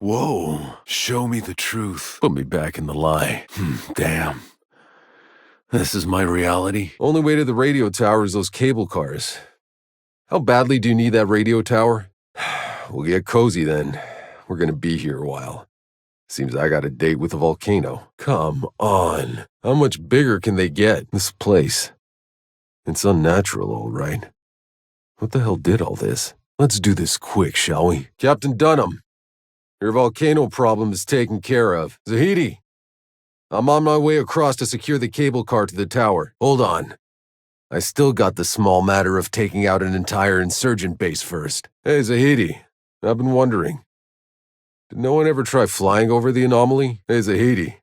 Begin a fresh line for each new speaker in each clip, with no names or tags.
Whoa, show me the truth. Put me back in the lie. Damn. This is my reality?
Only way to the radio tower is those cable cars. How badly do you need that radio tower? We'll get cozy then. We're gonna be here a while. Seems I got a date with a volcano. Come on. How much bigger can they get? This place. It's unnatural, all right. What the hell did all this? Let's do this quick, shall we? Captain Dunham, your volcano problem is taken care of. Zahidi, I'm on my way across to secure the cable car to the tower. Hold on. I still got the small matter of taking out an entire insurgent base first. Hey, Zahidi, I've been wondering. Did no one ever try flying over the anomaly? Hey, Zahidi,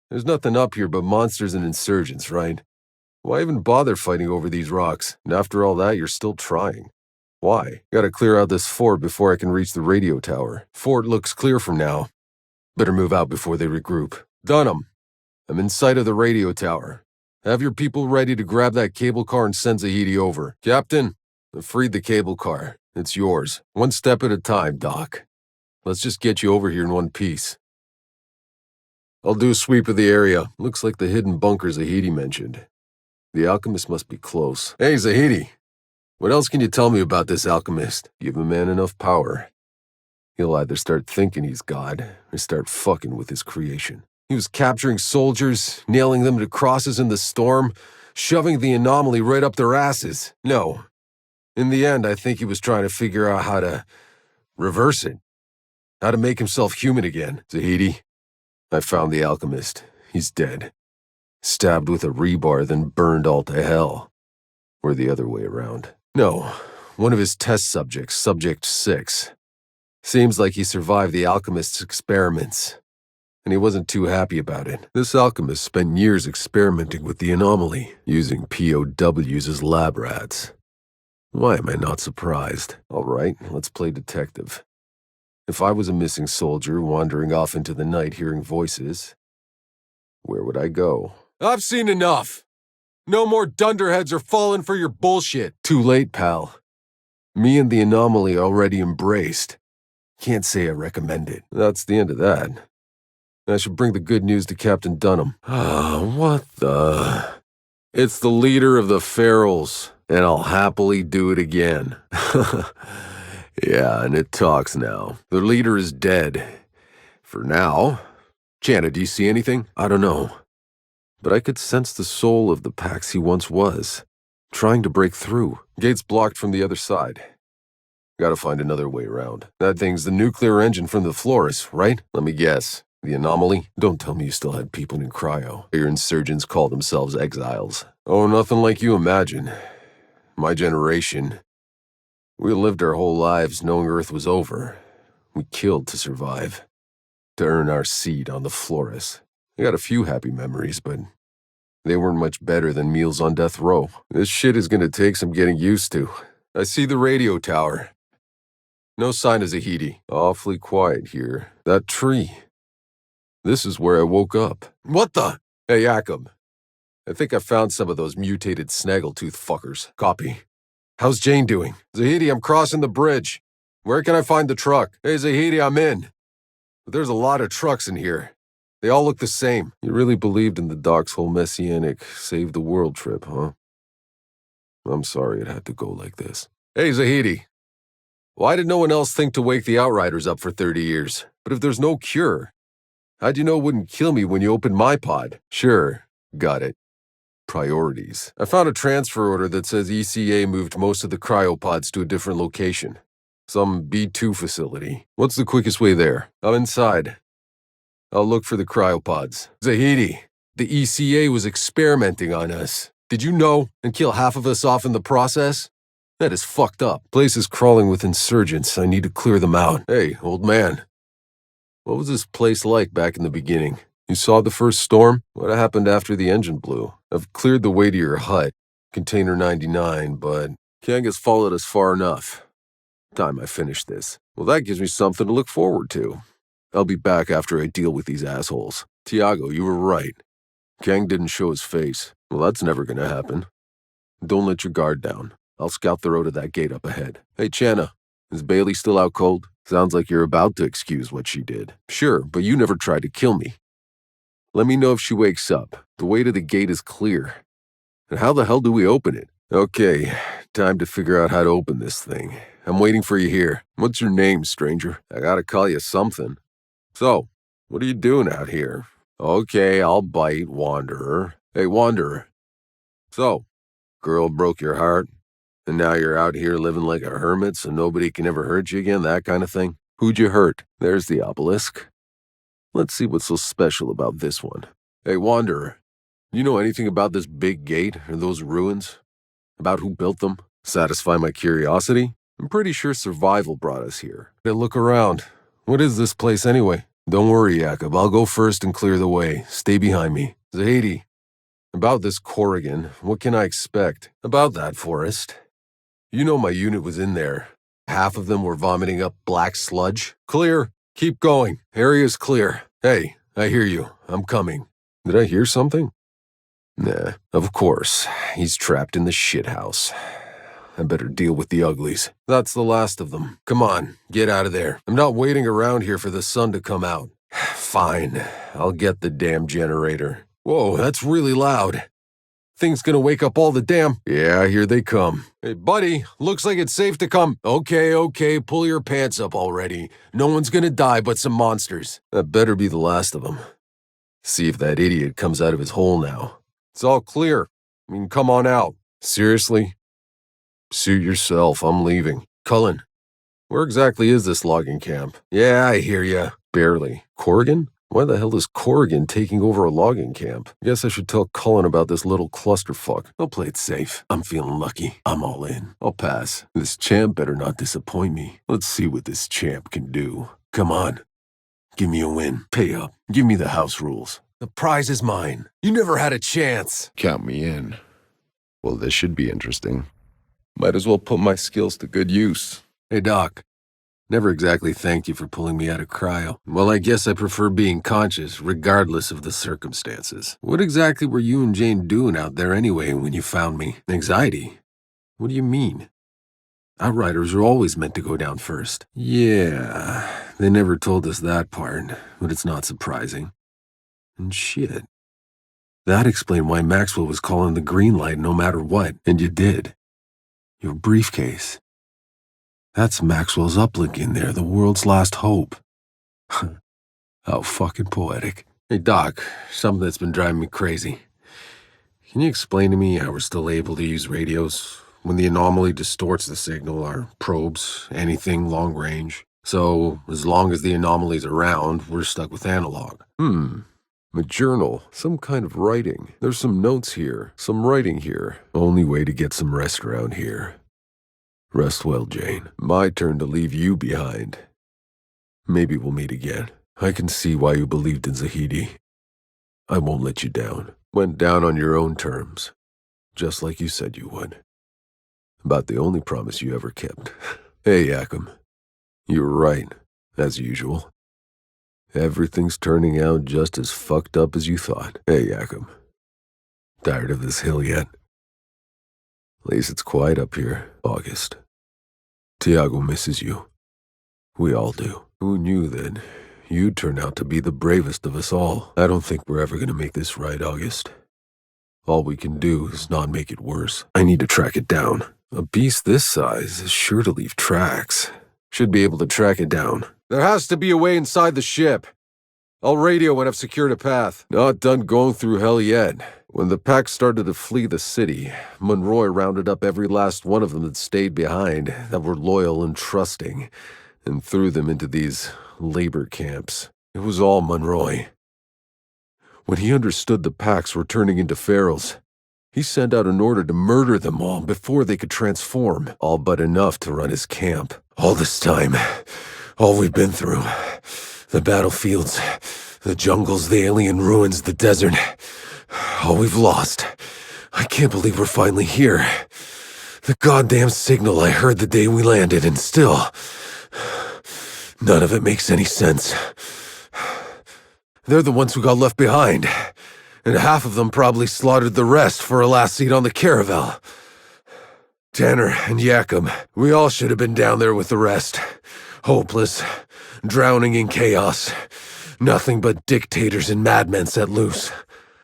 there's nothing up here but monsters and insurgents, right? Why even bother fighting over these rocks? And after all that, you're still trying. Why? Gotta clear out this fort before I can reach the radio tower. Fort looks clear from now. Better move out before they regroup. Dunham, I'm in sight of the radio tower. Have your people ready to grab that cable car and send Zahidi over. Captain, I've freed the cable car. It's yours. One step at a time, Doc. Let's just get you over here in one piece. I'll do a sweep of the area. Looks like the hidden bunker Zahidi mentioned. The alchemist must be close. Hey, Zahidi. What else can you tell me about this alchemist? Give a man enough power. He'll either start thinking he's God, or start fucking with his creation. He was capturing soldiers, nailing them to crosses in the storm, shoving the anomaly right up their asses. No. In the end, I think he was trying to figure out how to reverse it. How to make himself human again. Zahidi, I found the alchemist. He's dead. Stabbed with a rebar, then burned all to hell. Or the other way around. No, one of his test subjects, Subject 6. Seems like he survived the alchemist's experiments. And he wasn't too happy about it. This alchemist spent years experimenting with the anomaly, using POWs as lab rats. Why am I not surprised? All right, let's play detective. If I was a missing soldier wandering off into the night hearing voices, where would I go? I've seen enough! No more dunderheads are falling for your bullshit! Too late, pal. Me and the anomaly already embraced. Can't say I recommend it. That's the end of that. I should bring the good news to Captain Dunham. What the... It's the leader of the Ferals, and I'll happily do it again. Yeah, and it talks now. The leader is dead. For now. Channa, do you see anything? I don't know. But I could sense the soul of the Pax he once was, trying to break through. Gates blocked from the other side. Gotta find another way around. That thing's the nuclear engine from the Flores, right? Let me guess. The anomaly? Don't tell me you still had people in cryo. Your insurgents call themselves exiles. Oh, nothing like you imagine. My generation... We lived our whole lives knowing Earth was over. We killed to survive. To earn our seat on the Flores. I got a few happy memories, but they weren't much better than meals on death row. This shit is gonna take some getting used to. I see the radio tower. No sign of Zahidi. Awfully quiet here. That tree. This is where I woke up. What the? Hey, Jakob. I think I found some of those mutated snaggletooth fuckers. Copy. How's Jane doing? Zahidi, I'm crossing the bridge. Where can I find the truck? Hey, Zahidi, I'm in. But there's a lot of trucks in here. They all look the same. You really believed in the Doc's whole messianic save the world trip, huh? I'm sorry it had to go like this. Hey, Zahidi. Why did no one else think to wake the Outriders up for 30 years? But if there's no cure, how'd you know it wouldn't kill me when you opened my pod? Sure, got it. Priorities. I found a transfer order that says ECA moved most of the cryopods to a different location. Some B2 facility. What's the quickest way there? I'm inside. I'll look for the cryopods. Zahidi, the ECA was experimenting on us. Did you know? And kill half of us off in the process? That is fucked up. Place is crawling with insurgents. I need to clear them out. Hey, old man. What was this place like back in the beginning? You saw the first storm? What happened after the engine blew? I've cleared the way to your hut, Container 99, but Kang has followed us far enough. Time I finish this. Well, that gives me something to look forward to. I'll be back after I deal with these assholes. Tiago, you were right. Kang didn't show his face. Well, that's never gonna happen. Don't let your guard down. I'll scout the road to that gate up ahead. Hey, Channa, is Bailey still out cold? Sounds like you're about to excuse what she did. Sure, but you never tried to kill me. Let me know if she wakes up. The way to the gate is clear. And how the hell do we open it? Okay, time to figure out how to open this thing. I'm waiting for you here. What's your name, stranger? I gotta call you something. So, what are you doing out here? Okay, I'll bite, Wanderer. Hey, Wanderer. So, girl broke your heart, and now you're out here living like a hermit so nobody can ever hurt you again, that kind of thing? Who'd you hurt? There's the obelisk. Let's see what's so special about this one. Hey, Wanderer, you know anything about this big gate or those ruins? About who built them? Satisfy my curiosity? I'm pretty sure survival brought us here. Hey, look around. What is this place anyway? Don't worry, Jakob. I'll go first and clear the way. Stay behind me. Zahedi. About this Corrigan, what can I expect? About that, Forrest. You know my unit was in there. Half of them were vomiting up black sludge. Clear. Keep going. Area's clear. Hey, I hear you. I'm coming. Did I hear something? Nah, of course. He's trapped in the shithouse. I better deal with the uglies. That's the last of them. Come on, get out of there. I'm not waiting around here for the sun to come out. Fine, I'll get the damn generator. Whoa, that's really loud. Thing's gonna wake up all the damn... Yeah, here they come. Hey, buddy, looks like it's safe to come. Okay, pull your pants up already. No one's gonna die but some monsters. That better be the last of them. See if that idiot comes out of his hole now. It's all clear. I mean, come on out. Seriously? Suit yourself, I'm leaving. Cullen, where exactly is this logging camp? Yeah, I hear ya. Barely. Corrigan? Why the hell is Corrigan taking over a logging camp? Guess I should tell Cullen about this little clusterfuck. I'll play it safe. I'm feeling lucky. I'm all in. I'll pass. This champ better not disappoint me. Let's see what this champ can do. Come on. Give me a win. Pay up. Give me the house rules. The prize is mine. You never had a chance.
Count me in. Well, this should be interesting.
Might as well put my skills to good use. Hey, Doc. Never exactly thanked you for pulling me out of cryo. Well, I guess I prefer being conscious, regardless of the circumstances. What exactly were you and Jane doing out there anyway when you found me? Anxiety? What do you mean? Outriders are always meant to go down first. Yeah, they never told us that part, but it's not surprising. And shit. That explained why Maxwell was calling the green light no matter what, and you did. Your briefcase. That's Maxwell's uplink in there, the world's last hope. How fucking poetic. Hey, Doc, something that's been driving me crazy. Can you explain to me how we're still able to use radios when the anomaly distorts the signal, our probes, anything long range? So, as long as the anomaly's around, we're stuck with analog. A journal, some kind of writing. There's some notes here, some writing here. Only way to get some rest around here. Rest well, Jane. My turn to leave you behind. Maybe we'll meet again. I can see why you believed in Zahedi. I won't let you down. Went down on your own terms, just like you said you would. About the only promise you ever kept. Hey, Yakum. You were right, as usual. Everything's turning out just as fucked up as you thought. Hey, Yakum. Tired of this hill yet? At least it's quiet up here, August. Tiago misses you. We all do. Who knew that you'd turn out to be the bravest of us all? I don't think we're ever gonna make this right, August. All we can do is not make it worse. I need to track it down. A beast this size is sure to leave tracks. Should be able to track it down. There has to be a way inside the ship. I'll radio when I've secured a path. Not done going through hell yet. When the pack started to flee the city, Monroy rounded up every last one of them that stayed behind, that were loyal and trusting, and threw them into these labor camps. It was all Monroy. When he understood the packs were turning into ferals, he sent out an order to murder them all before they could transform, all but enough to run his camp. All this time, all we've been through, the battlefields, the jungles, the alien ruins, the desert, all we've lost. I can't believe we're finally here. The goddamn signal I heard the day we landed, and still, none of it makes any sense. They're the ones who got left behind, and half of them probably slaughtered the rest for a last seat on the caravel. Tanner and Yakum, we all should have been down there with the rest. Hopeless, drowning in chaos. Nothing but dictators and madmen set loose.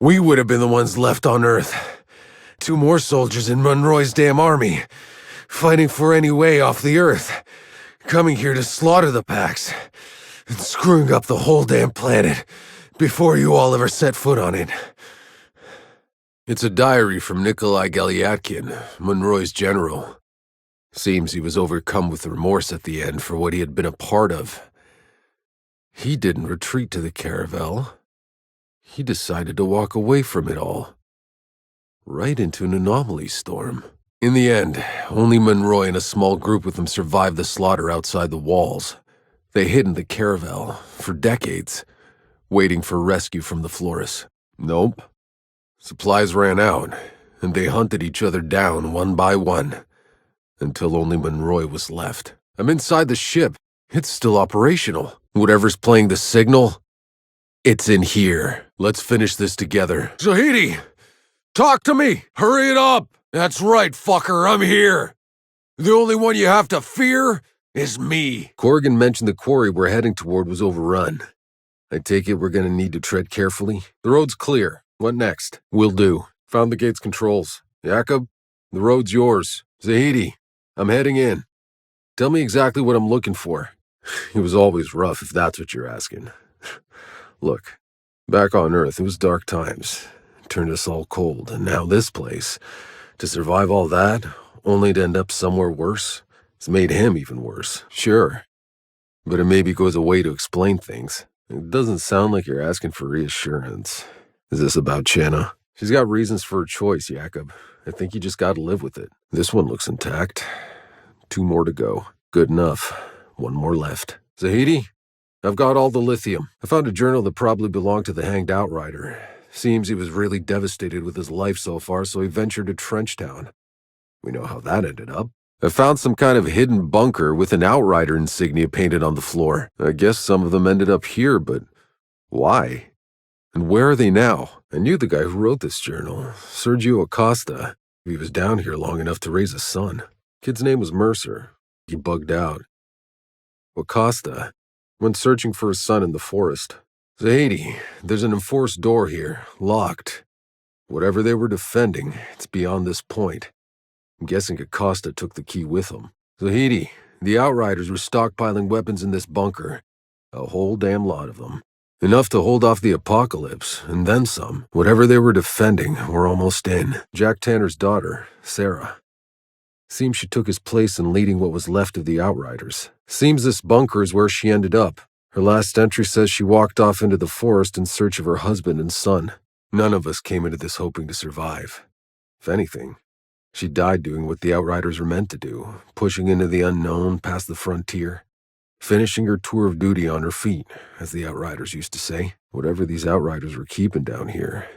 We would have been the ones left on Earth. 2 more soldiers in Monroy's damn army, fighting for any way off the Earth, coming here to slaughter the Pax, and screwing up the whole damn planet before you all ever set foot on it. It's a diary from Nikolai Galyatkin, Monroy's general. Seems he was overcome with remorse at the end for what he had been a part of. He didn't retreat to the caravel. He decided to walk away from it all. Right into an anomaly storm. In the end, only Monroy and a small group with him survived the slaughter outside the walls. They hid in the caravel for decades, waiting for rescue from the Flores. Nope. Supplies ran out, and they hunted each other down one by one, until only Monroy was left. I'm inside the ship. It's still operational. Whatever's playing the signal, it's in here. Let's finish this together. Zahidi! Talk to me! Hurry it up! That's right, fucker, I'm here! The only one you have to fear is me. Corrigan mentioned the quarry we're heading toward was overrun. I take it we're gonna need to tread carefully? The road's clear. What next? Will do. Found the gate's controls. Jakob, the road's yours. Zahidi, I'm heading in. Tell me exactly what I'm looking for. It was always rough, if that's what you're asking. Look, back on Earth, it was dark times. It turned us all cold, and now this place. To survive all that, only to end up somewhere worse, it's made him even worse. Sure. But it maybe goes a way to explain things. It doesn't sound like you're asking for reassurance. Is this about Channa? She's got reasons for her choice, Jakob. I think you just gotta live with it. This one looks intact. 2 more to go. Good enough. 1 more left. Zahidi, I've got all the lithium. I found a journal that probably belonged to the hanged Outrider. Seems he was really devastated with his life so far, so he ventured to Trenchtown. We know how that ended up. I found some kind of hidden bunker with an Outrider insignia painted on the floor. I guess some of them ended up here, but why? And where are they now? I knew the guy who wrote this journal, Sergio Acosta. He was down here long enough to raise a son. Kid's name was Mercer. He bugged out. Acosta went searching for his son in the forest. Zahidi, there's an enforced door here, locked. Whatever they were defending, it's beyond this point. I'm guessing Acosta took the key with him. Zahidi, the Outriders were stockpiling weapons in this bunker. A whole damn lot of them. Enough to hold off the apocalypse, and then some. Whatever they were defending, we're almost in. Jack Tanner's daughter, Sarah. Seems she took his place in leading what was left of the Outriders. Seems this bunker is where she ended up. Her last entry says she walked off into the forest in search of her husband and son. None of us came into this hoping to survive. If anything, she died doing what the Outriders were meant to do, pushing into the unknown past the frontier. Finishing her tour of duty on her feet, as the Outriders used to say. Whatever these Outriders were keeping down here,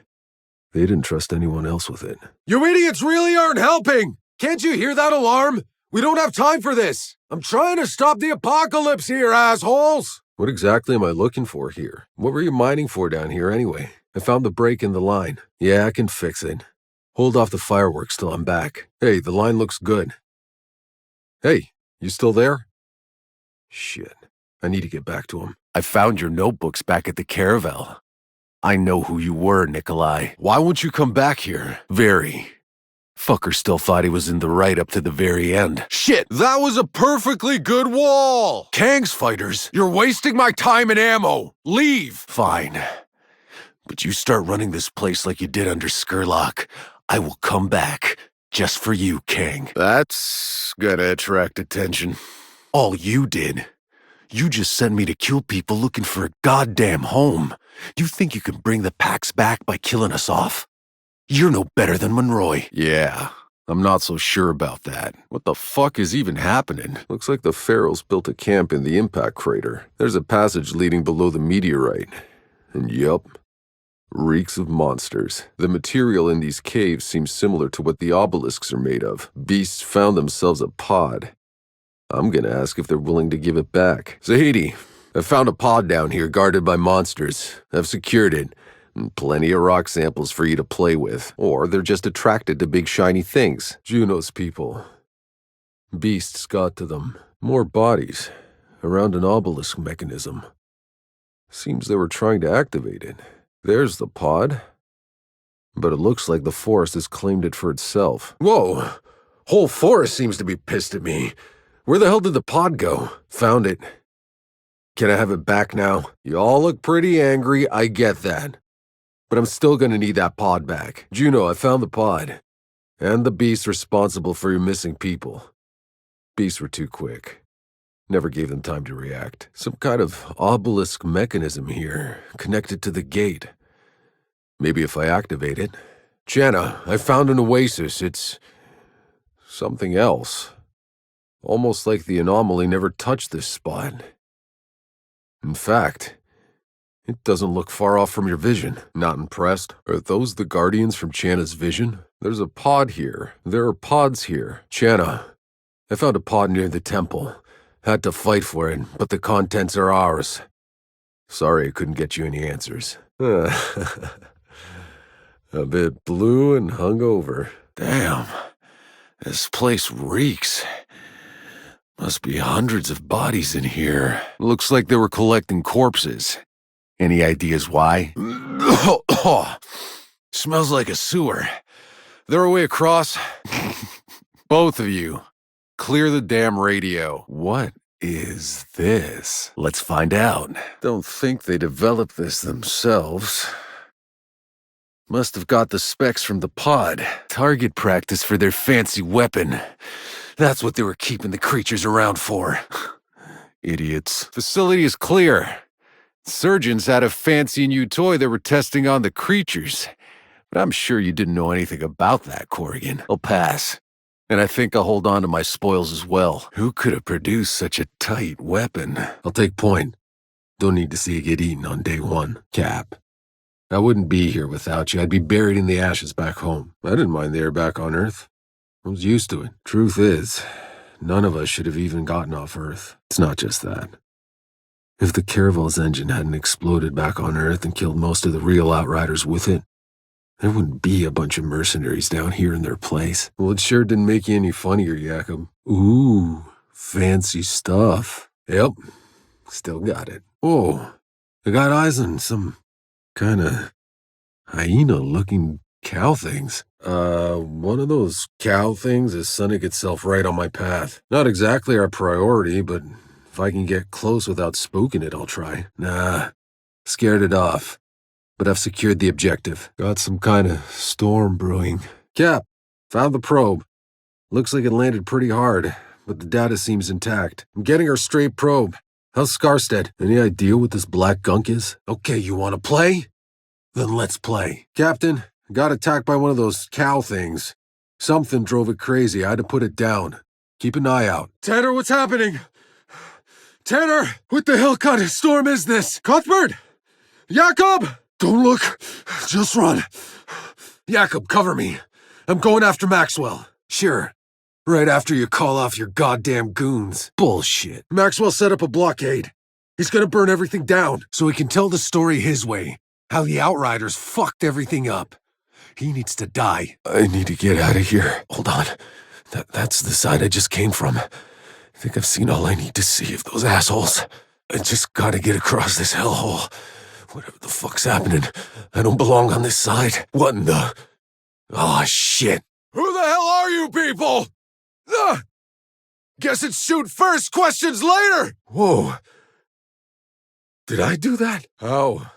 they didn't trust anyone else with it. You idiots really aren't helping! Can't you hear that alarm? We don't have time for this! I'm trying to stop the apocalypse here, assholes! What exactly am I looking for here? What were you mining for down here anyway? I found the break in the line. Yeah, I can fix it. Hold off the fireworks till I'm back. Hey, the line looks good. Hey, you still there? Shit. I need to get back to him.
I found your notebooks back at the caravel. I know who you were, Nikolai.
Why won't you come back here?
Very. Fucker still thought he was in the right up to the very end.
Shit, that was a perfectly good wall!
Kang's fighters,
You're wasting my time and ammo! Leave!
fine. But you start running this place like you did under Skurlock, I will come back just for you, Kang.
That's gonna attract attention.
All you did. You just sent me to kill people looking for a goddamn home. You think you can bring the Pax back by killing us off? You're no better than Monroy.
Yeah, I'm not so sure about that. What the fuck is even happening? Looks like the Pharaohs built a camp in the impact crater. There's a passage leading below the meteorite. And yup, reeks of monsters. The material in these caves seems similar to what the obelisks are made of. Beasts found themselves a pod. I'm gonna ask if they're willing to give it back. Zahidi, I found a pod down here guarded by monsters. I've secured it. And plenty of rock samples for you to play with. Or they're just attracted to big shiny things. Juno's people. Beasts got to them. More bodies. around an obelisk mechanism. Seems they were trying to activate it. There's the pod. But it looks like the forest has claimed it for itself.
Whoa! Whole forest seems to be pissed at me. Where the hell did the pod go?
Found it. Can I have it back now? You all look pretty angry, I get that. But I'm still gonna need that pod back. Juno, I found the pod. And the beast responsible for your missing people. Beasts were too quick. Never gave them time to react. Some kind of obelisk mechanism here, connected to the gate. Maybe if I activate it. Janna, I found an oasis. It's something else. Almost like the anomaly never touched this spot. In fact, it doesn't look far off from your vision. Not impressed? Are those the guardians from Channa's vision? There's a pod here. There are pods here. Channa, I found a pod near the temple. Had to fight for it, but the contents are ours. Sorry I couldn't get you any answers. A bit blue and hungover.
Damn, this place reeks. Must be hundreds of bodies in here. Looks like they were collecting corpses. Any ideas why? Smells like a sewer. They're way across. Both of you, clear the damn radio. What is this? Let's find out. Don't think they developed this themselves. Must have got the specs from the pod. Target practice for their fancy weapon. That's what they were keeping the creatures around for. Idiots. Facility is clear. Surgeons had a fancy new toy they were testing on the creatures. But I'm sure you didn't know anything about that, Corrigan. I'll pass. And I think I'll hold on to my spoils as well. Who could have produced such a tight weapon?
I'll take point. Don't need to see you get eaten on day one. Cap. I wouldn't be here without you. I'd be buried in the ashes back home. I didn't mind the air back on Earth. I was used to it. Truth is, none of us should have even gotten off Earth. It's not just that. If the Caravel's engine hadn't exploded back on Earth and killed most of the real Outriders with it, there wouldn't be a bunch of mercenaries down here in their place. Well, it sure didn't make you any funnier, Jacob. Ooh, fancy stuff. Yep, still got it. Oh, I got eyes on some kinda hyena-looking cow things. One of those cow things is sunning itself right on my path. Not exactly our priority, but if I can get close without spooking it, I'll try. Nah, scared it off. But I've secured the objective. Got some kind of storm brewing. Cap, found the probe. Looks like it landed pretty hard, but the data seems intact. I'm getting our straight probe. How's Skarstead? Any idea what this black gunk is? Okay, you want to play? Then let's play. Captain, got attacked by one of those cow things. Something drove it crazy. I had to put it down. Keep an eye out. Tanner, what's happening? Tanner, what the hell kind of storm is this? Cuthbert! Jakob! Don't look. Just run. Jakob, cover me. I'm going after Maxwell. Sure. Right after you call off your goddamn goons. Bullshit. Maxwell set up a blockade. He's gonna burn everything down so he can tell the story his way. How the Outriders fucked everything up. He needs to die. I need to get out of here. Hold on. That's the side I just came from. I think I've seen all I need to see of those assholes. I just gotta get across this hellhole. Whatever the fuck's happening, I don't belong on this side. What in the... Oh, shit. Who the hell are you people? Guess it's shoot first, questions later! Whoa. Did I do that? How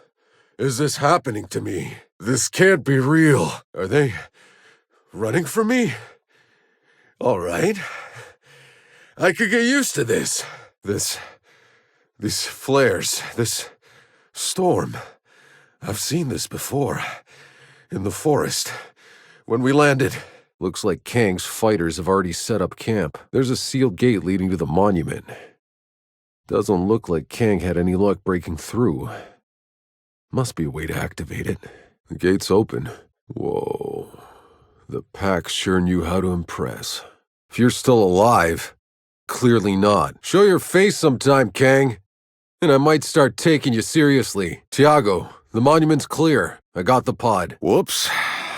is this happening to me? This can't be real. Are they running from me? All right. I could get used to this. These flares, this storm. I've seen this before. In the forest. When we landed. Looks like Kang's fighters have already set up camp. There's a sealed gate leading to the monument. Doesn't look like Kang had any luck breaking through. Must be a way to activate it. The gate's open. Whoa. The pack sure knew how to impress. If you're still alive, clearly not. Show your face sometime, Kang. And I might start taking you seriously. Tiago, the monument's clear. I got the pod.
Whoops.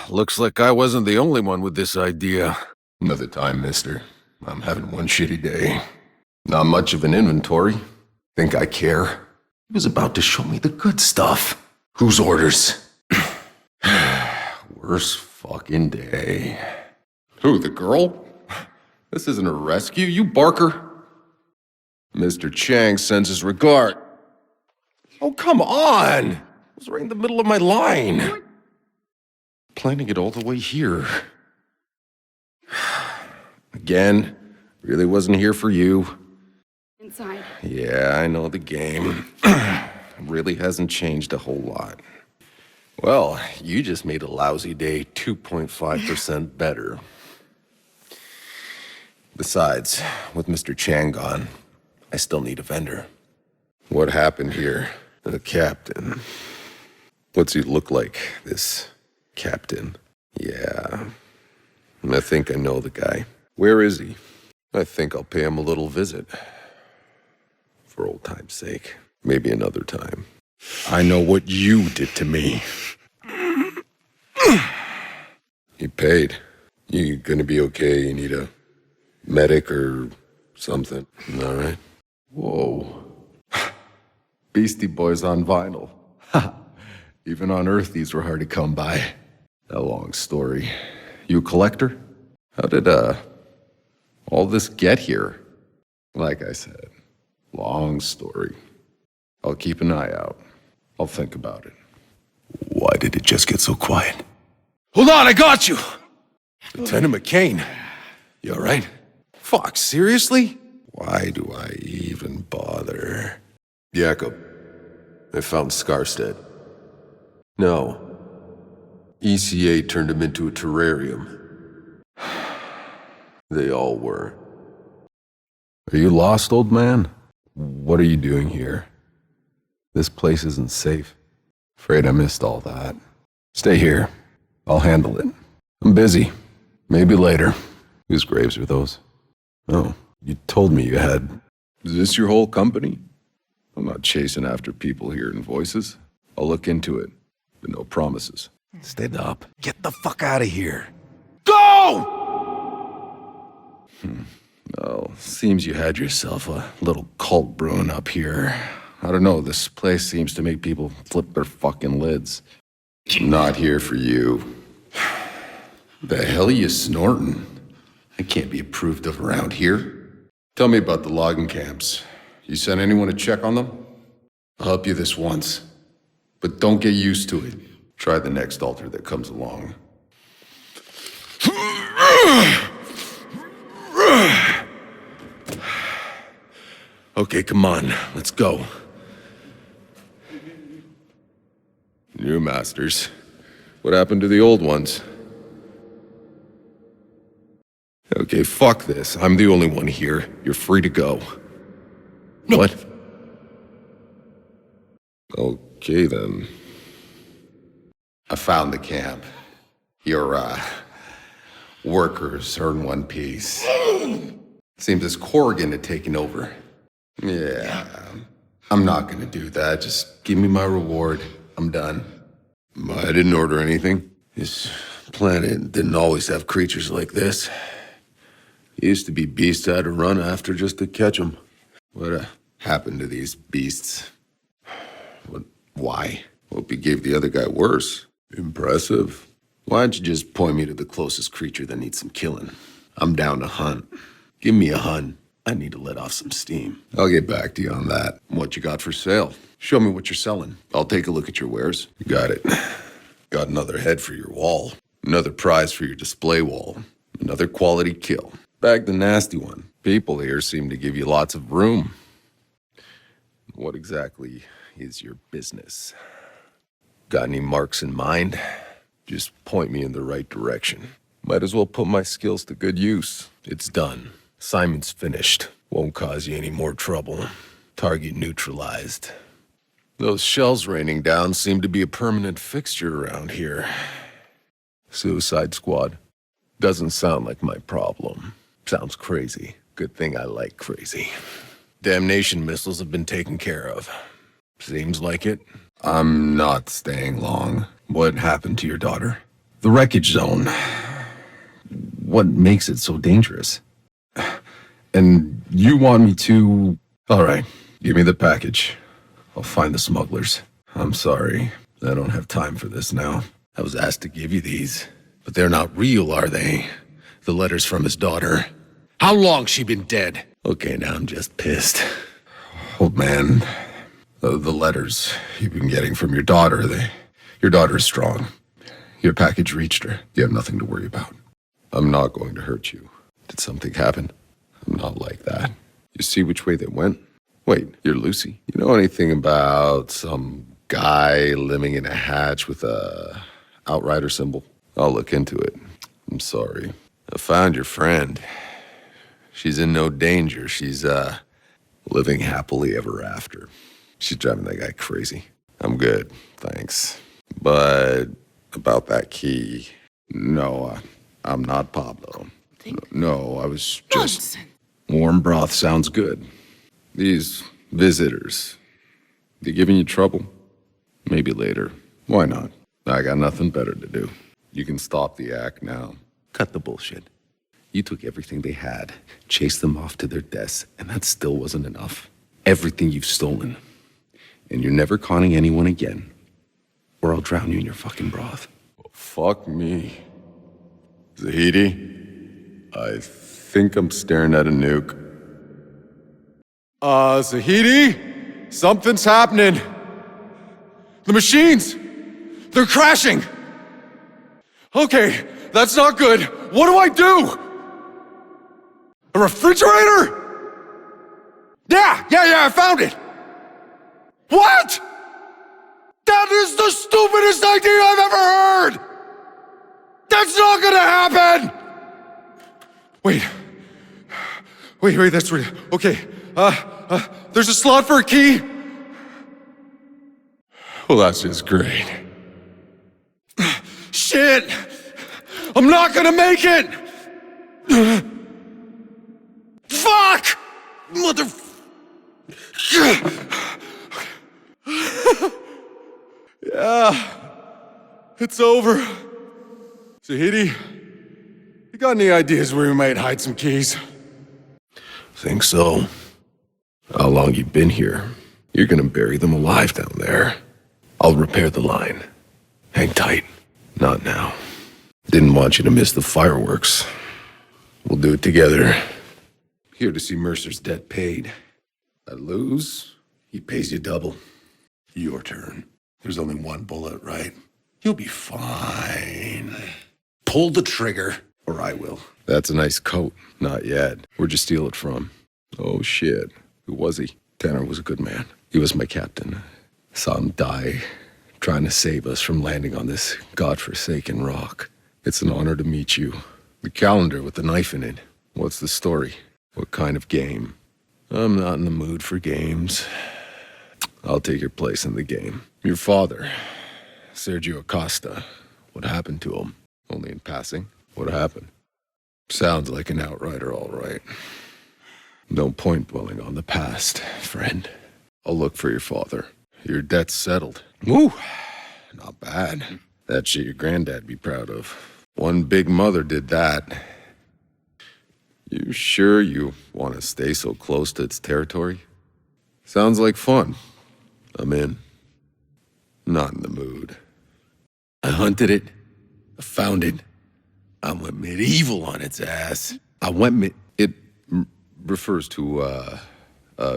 Looks like I wasn't the only one with this idea.
Another time, mister. I'm having one shitty day. Not much of an inventory.
Think I care? He was about to show me the good stuff. Whose orders? Worst fucking day. Who, the girl? This isn't a rescue, you barker. Mr. Chang sends his regard. Oh, come on! I was right in the middle of my line. Planning it all the way here. Again, really wasn't here for you.
Inside.
Yeah, I know the game. Really hasn't changed a whole lot. Well, you just made a lousy day 2.5% better. Besides, with Mr. Chang gone, I still need a vendor. What happened here? The captain. What's he look like, this captain? Yeah, I think I know the guy. Where is he? I think I'll pay him a little visit. For old time's sake. Maybe another time. I know what you did to me. You paid. You gonna be okay? You need a medic or something? All right. Whoa. Beastie Boys on vinyl. Even on Earth, these were hard to come by. A long story. You a collector? How did, all this get here? Like I said, long story. I'll keep an eye out. I'll think about it. Why did it just get so quiet? Hold on, I got you! Lieutenant McCain. You alright? Fuck, seriously? Why do I even bother? Jacob, I found Skarstead. No. ECA turned him into a terrarium. They all were. Are you lost, old man? What are you doing here? This place isn't safe. Afraid I missed all that. Stay here. I'll handle it. I'm busy. Maybe later. Whose graves are those? Oh, you told me you had... Is this your whole company? I'm not chasing after people hearing voices. I'll look into it, but no promises. Stand up. Get the fuck out of here. Go! Well, seems you had yourself a little cult brewing up here. I don't know, this place seems to make people flip their fucking lids. Not here for you. The hell are you snorting? I can't be approved of around here. Tell me about the logging camps. You sent anyone to check on them? I'll help you this once. But don't get used to it. Try the next altar that comes along. Okay, come on, let's go. New masters. What happened to the old ones? Okay, fuck this. I'm the only one here. You're free to go. No. What? Okay, then. I found the camp. Your, workers are in one piece. Seems this Corrigan had taken over. Yeah, I'm not gonna do that. Just give me my reward. I'm done. I didn't order anything. This planet didn't always have creatures like this. It used to be beasts I had to run after just to catch them. What happened to these beasts? Why? Hope you gave the other guy worse. Impressive. Why don't you just point me to the closest creature that needs some killing? I'm down to hunt. Give me a hunt. I need to let off some steam. I'll get back to you on that. What you got for sale? Show me what you're selling. I'll take a look at your wares. You got it. Got another head for your wall. Another prize for your display wall. Another quality kill. Bag the nasty one. People here seem to give you lots of room. What exactly is your business? Got any marks in mind? Just point me in the right direction. Might as well put my skills to good use. It's done. Assignment's finished. Won't cause you any more trouble. Target neutralized. Those shells raining down seem to be a permanent fixture around here. Suicide Squad. Doesn't sound like my problem. Sounds crazy. Good thing I like crazy. Damnation missiles have been taken care of. Seems like it. I'm not staying long. What happened to your daughter? The wreckage zone. What makes it so dangerous? And you want me to... All right,
Give me the package. I'll find the smugglers. I'm sorry. I don't have time for this now. I was asked to give you these. But they're not real, are they? The letters from his daughter. How long she been dead? Okay, now I'm just pissed. Old man, the letters you've been getting from your daughter, your daughter is strong. Your package reached her. You have nothing to worry about. I'm not going to hurt you. Did something happen? I'm not like that. You see which way they went? Wait, you're Lucy. You know anything about some guy living in a hatch with a Outrider symbol? I'll look into it. I'm sorry. I found your friend. She's in no danger. She's, living happily ever after. She's driving that guy crazy. I'm good, thanks. But about that key, no, I'm not Pablo. No, I was just...
Nonsense.
Warm broth sounds good. These visitors, they giving you trouble? Maybe later. Why not? I got nothing better to do. You can stop the act now. Cut the bullshit. You took everything they had, chased them off to their deaths, and that still wasn't enough. Everything you've stolen. And you're never conning anyone again, or I'll drown you in your fucking broth. Well, fuck me. Zahidi, I think I'm staring at a nuke. Zahidi? Something's happening. The machines! They're crashing! Okay, that's not good. What do I do? A refrigerator? Yeah, I found it! What? That is the stupidest idea I've ever heard! That's not gonna happen! Wait, that's really... Okay, there's a slot for a key? Well, that's just great. Shit! I'm not gonna make it! Fuck! Mother... Yeah, it's over. Zahidi, you got any ideas where we might hide some keys? Think so. How long you been here? You're gonna bury them alive down there. I'll repair the line. Hang tight. Not now. Didn't want you to miss the fireworks. We'll do it together. Here to see Mercer's debt paid. I lose, he pays you double. Your turn. There's only one bullet, right? You'll be fine. Pull the trigger, or I will. That's a nice coat. Not yet. Where'd you steal it from? Oh, shit. Who was he? Tanner was a good man. He was my captain. Saw him die, trying to save us from landing on this godforsaken rock. It's an honor to meet you. The calendar with the knife in it. What's the story? What kind of game? I'm not in the mood for games. I'll take your place in the game. Your father, Sergio Acosta. What happened to him? Only in passing. What happened? Sounds like an outrider, all right. No point dwelling on the past, friend. I'll look for your father. Your debt's settled. Woo! Not bad. That shit your granddad'd be proud of. One big mother did that. You sure you want to stay so close to its territory? Sounds like fun. I'm in. Not in the mood. I hunted it. I found it. I went medieval on its ass. It refers to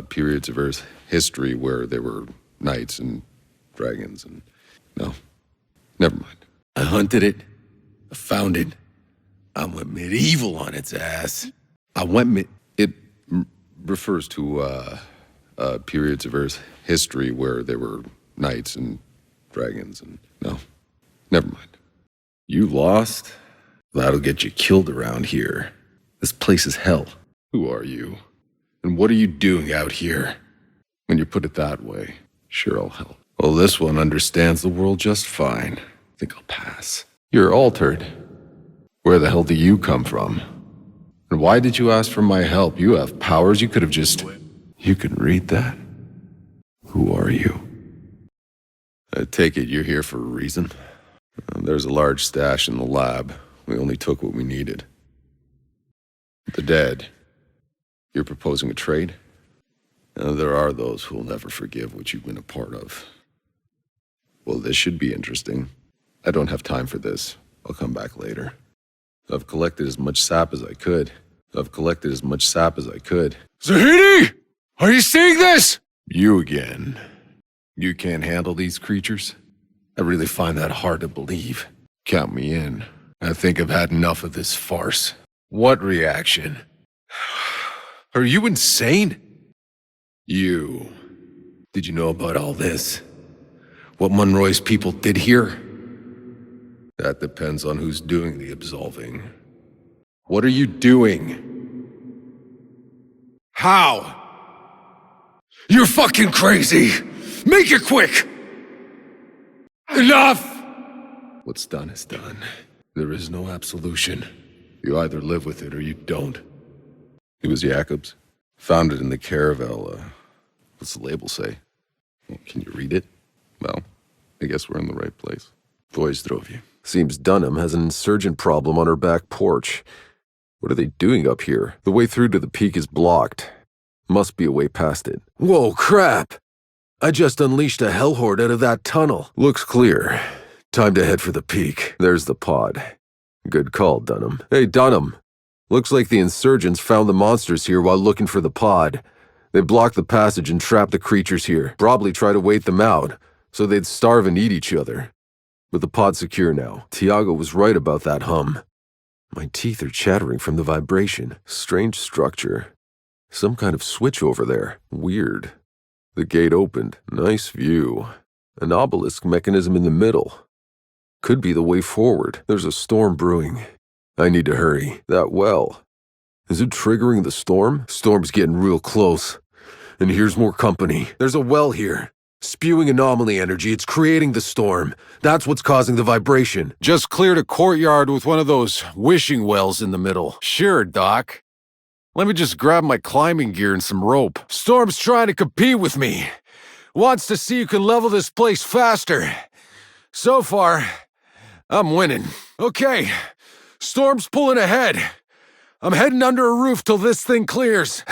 periods of Earth's history where there were knights and dragons and... No, never mind. I hunted it. I found it. I went medieval on its ass. It refers to periods of Earth's history where there were knights and dragons and... No, never mind. You lost? That'll get you killed around here. This place is hell. Who are you? And what are you doing out here? When you put it that way, sure I'll help. Well, this one understands the world just fine. Think I'll pass. You're altered. Where the hell do you come from? And why did you ask for my help? You have powers. You could have just... You can read that? Who are you? I take it you're here for a reason. There's a large stash in the lab. We only took what we needed. The dead. You're proposing a trade?
There are those who'll never forgive what you've been a part of. Well, this should be interesting. I don't have time for this. I'll come back later. I've collected as much sap as I could.
Zahidi! Are you seeing this?
You again. You can't handle these creatures? I really find that hard to believe. Count me in. I think I've had enough of this farce.
What reaction? Are you insane?
You.
Did you know about all this? What Monroy's people did here?
That depends on who's doing the absolving.
What are you doing?
How? You're fucking crazy! Make it quick! Enough!
What's done is done. There is no absolution. You either live with it or you don't. It was Jacob's. Found it in the caravel. What's the label say? Can you read it? Well, I guess we're in the right place. Boys drove you.
Seems Dunham has an insurgent problem on her back porch. What are they doing up here? The way through to the peak is blocked. Must be a way past it. Whoa, crap! I just unleashed a hellhorde out of that tunnel. Looks clear. Time to head for the peak. There's the pod. Good call, Dunham. Hey, Dunham. Looks like the insurgents found the monsters here while looking for the pod. They blocked the passage and trapped the creatures here. Probably try to wait them out, so they'd starve and eat each other. But the pod's secure now. Tiago was right about that hum. My teeth are chattering from the vibration. Strange structure. Some kind of switch over there. Weird. The gate opened. Nice view. An obelisk mechanism in the middle. Could be the way forward. There's a storm brewing. I need to hurry. That well. Is it triggering the storm? Storm's getting real close. And here's more company. There's a well here. Spewing anomaly energy, it's creating the storm. That's what's causing the vibration.
Just cleared a courtyard with one of those wishing wells in the middle. Sure, Doc. Let me just grab my climbing gear and some rope. Storm's trying to compete with me. Wants to see who can level this place faster. So far, I'm winning. Okay, Storm's pulling ahead. I'm heading under a roof till this thing clears.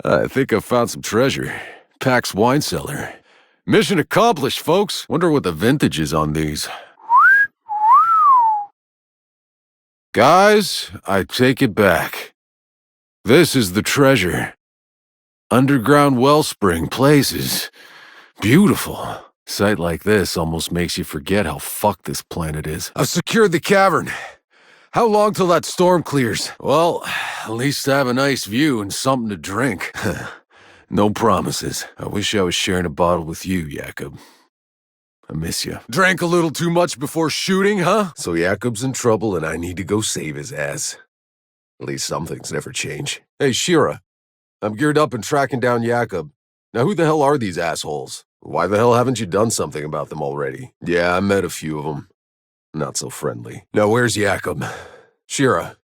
I think I found some treasure. Pack's wine cellar.
Mission accomplished, folks. Wonder what the vintage is on these. Guys, I take it back. This is the treasure. Underground wellspring places. Beautiful. Sight like this almost makes you forget how fucked this planet is. I've secured the cavern. How long till that storm clears? Well, at least I have a nice view and something to drink. No promises. I wish I was sharing a bottle with you, Jacob. I miss you. Drank a little too much before shooting, huh?
So Jacob's in trouble and I need to go save his ass. At least some things never change. Hey, Shira. I'm geared up and tracking down Jacob. Now who the hell are these assholes? Why the hell haven't you done something about them already? Yeah, I met a few of them. Not so friendly. Now where's Jacob? Shira.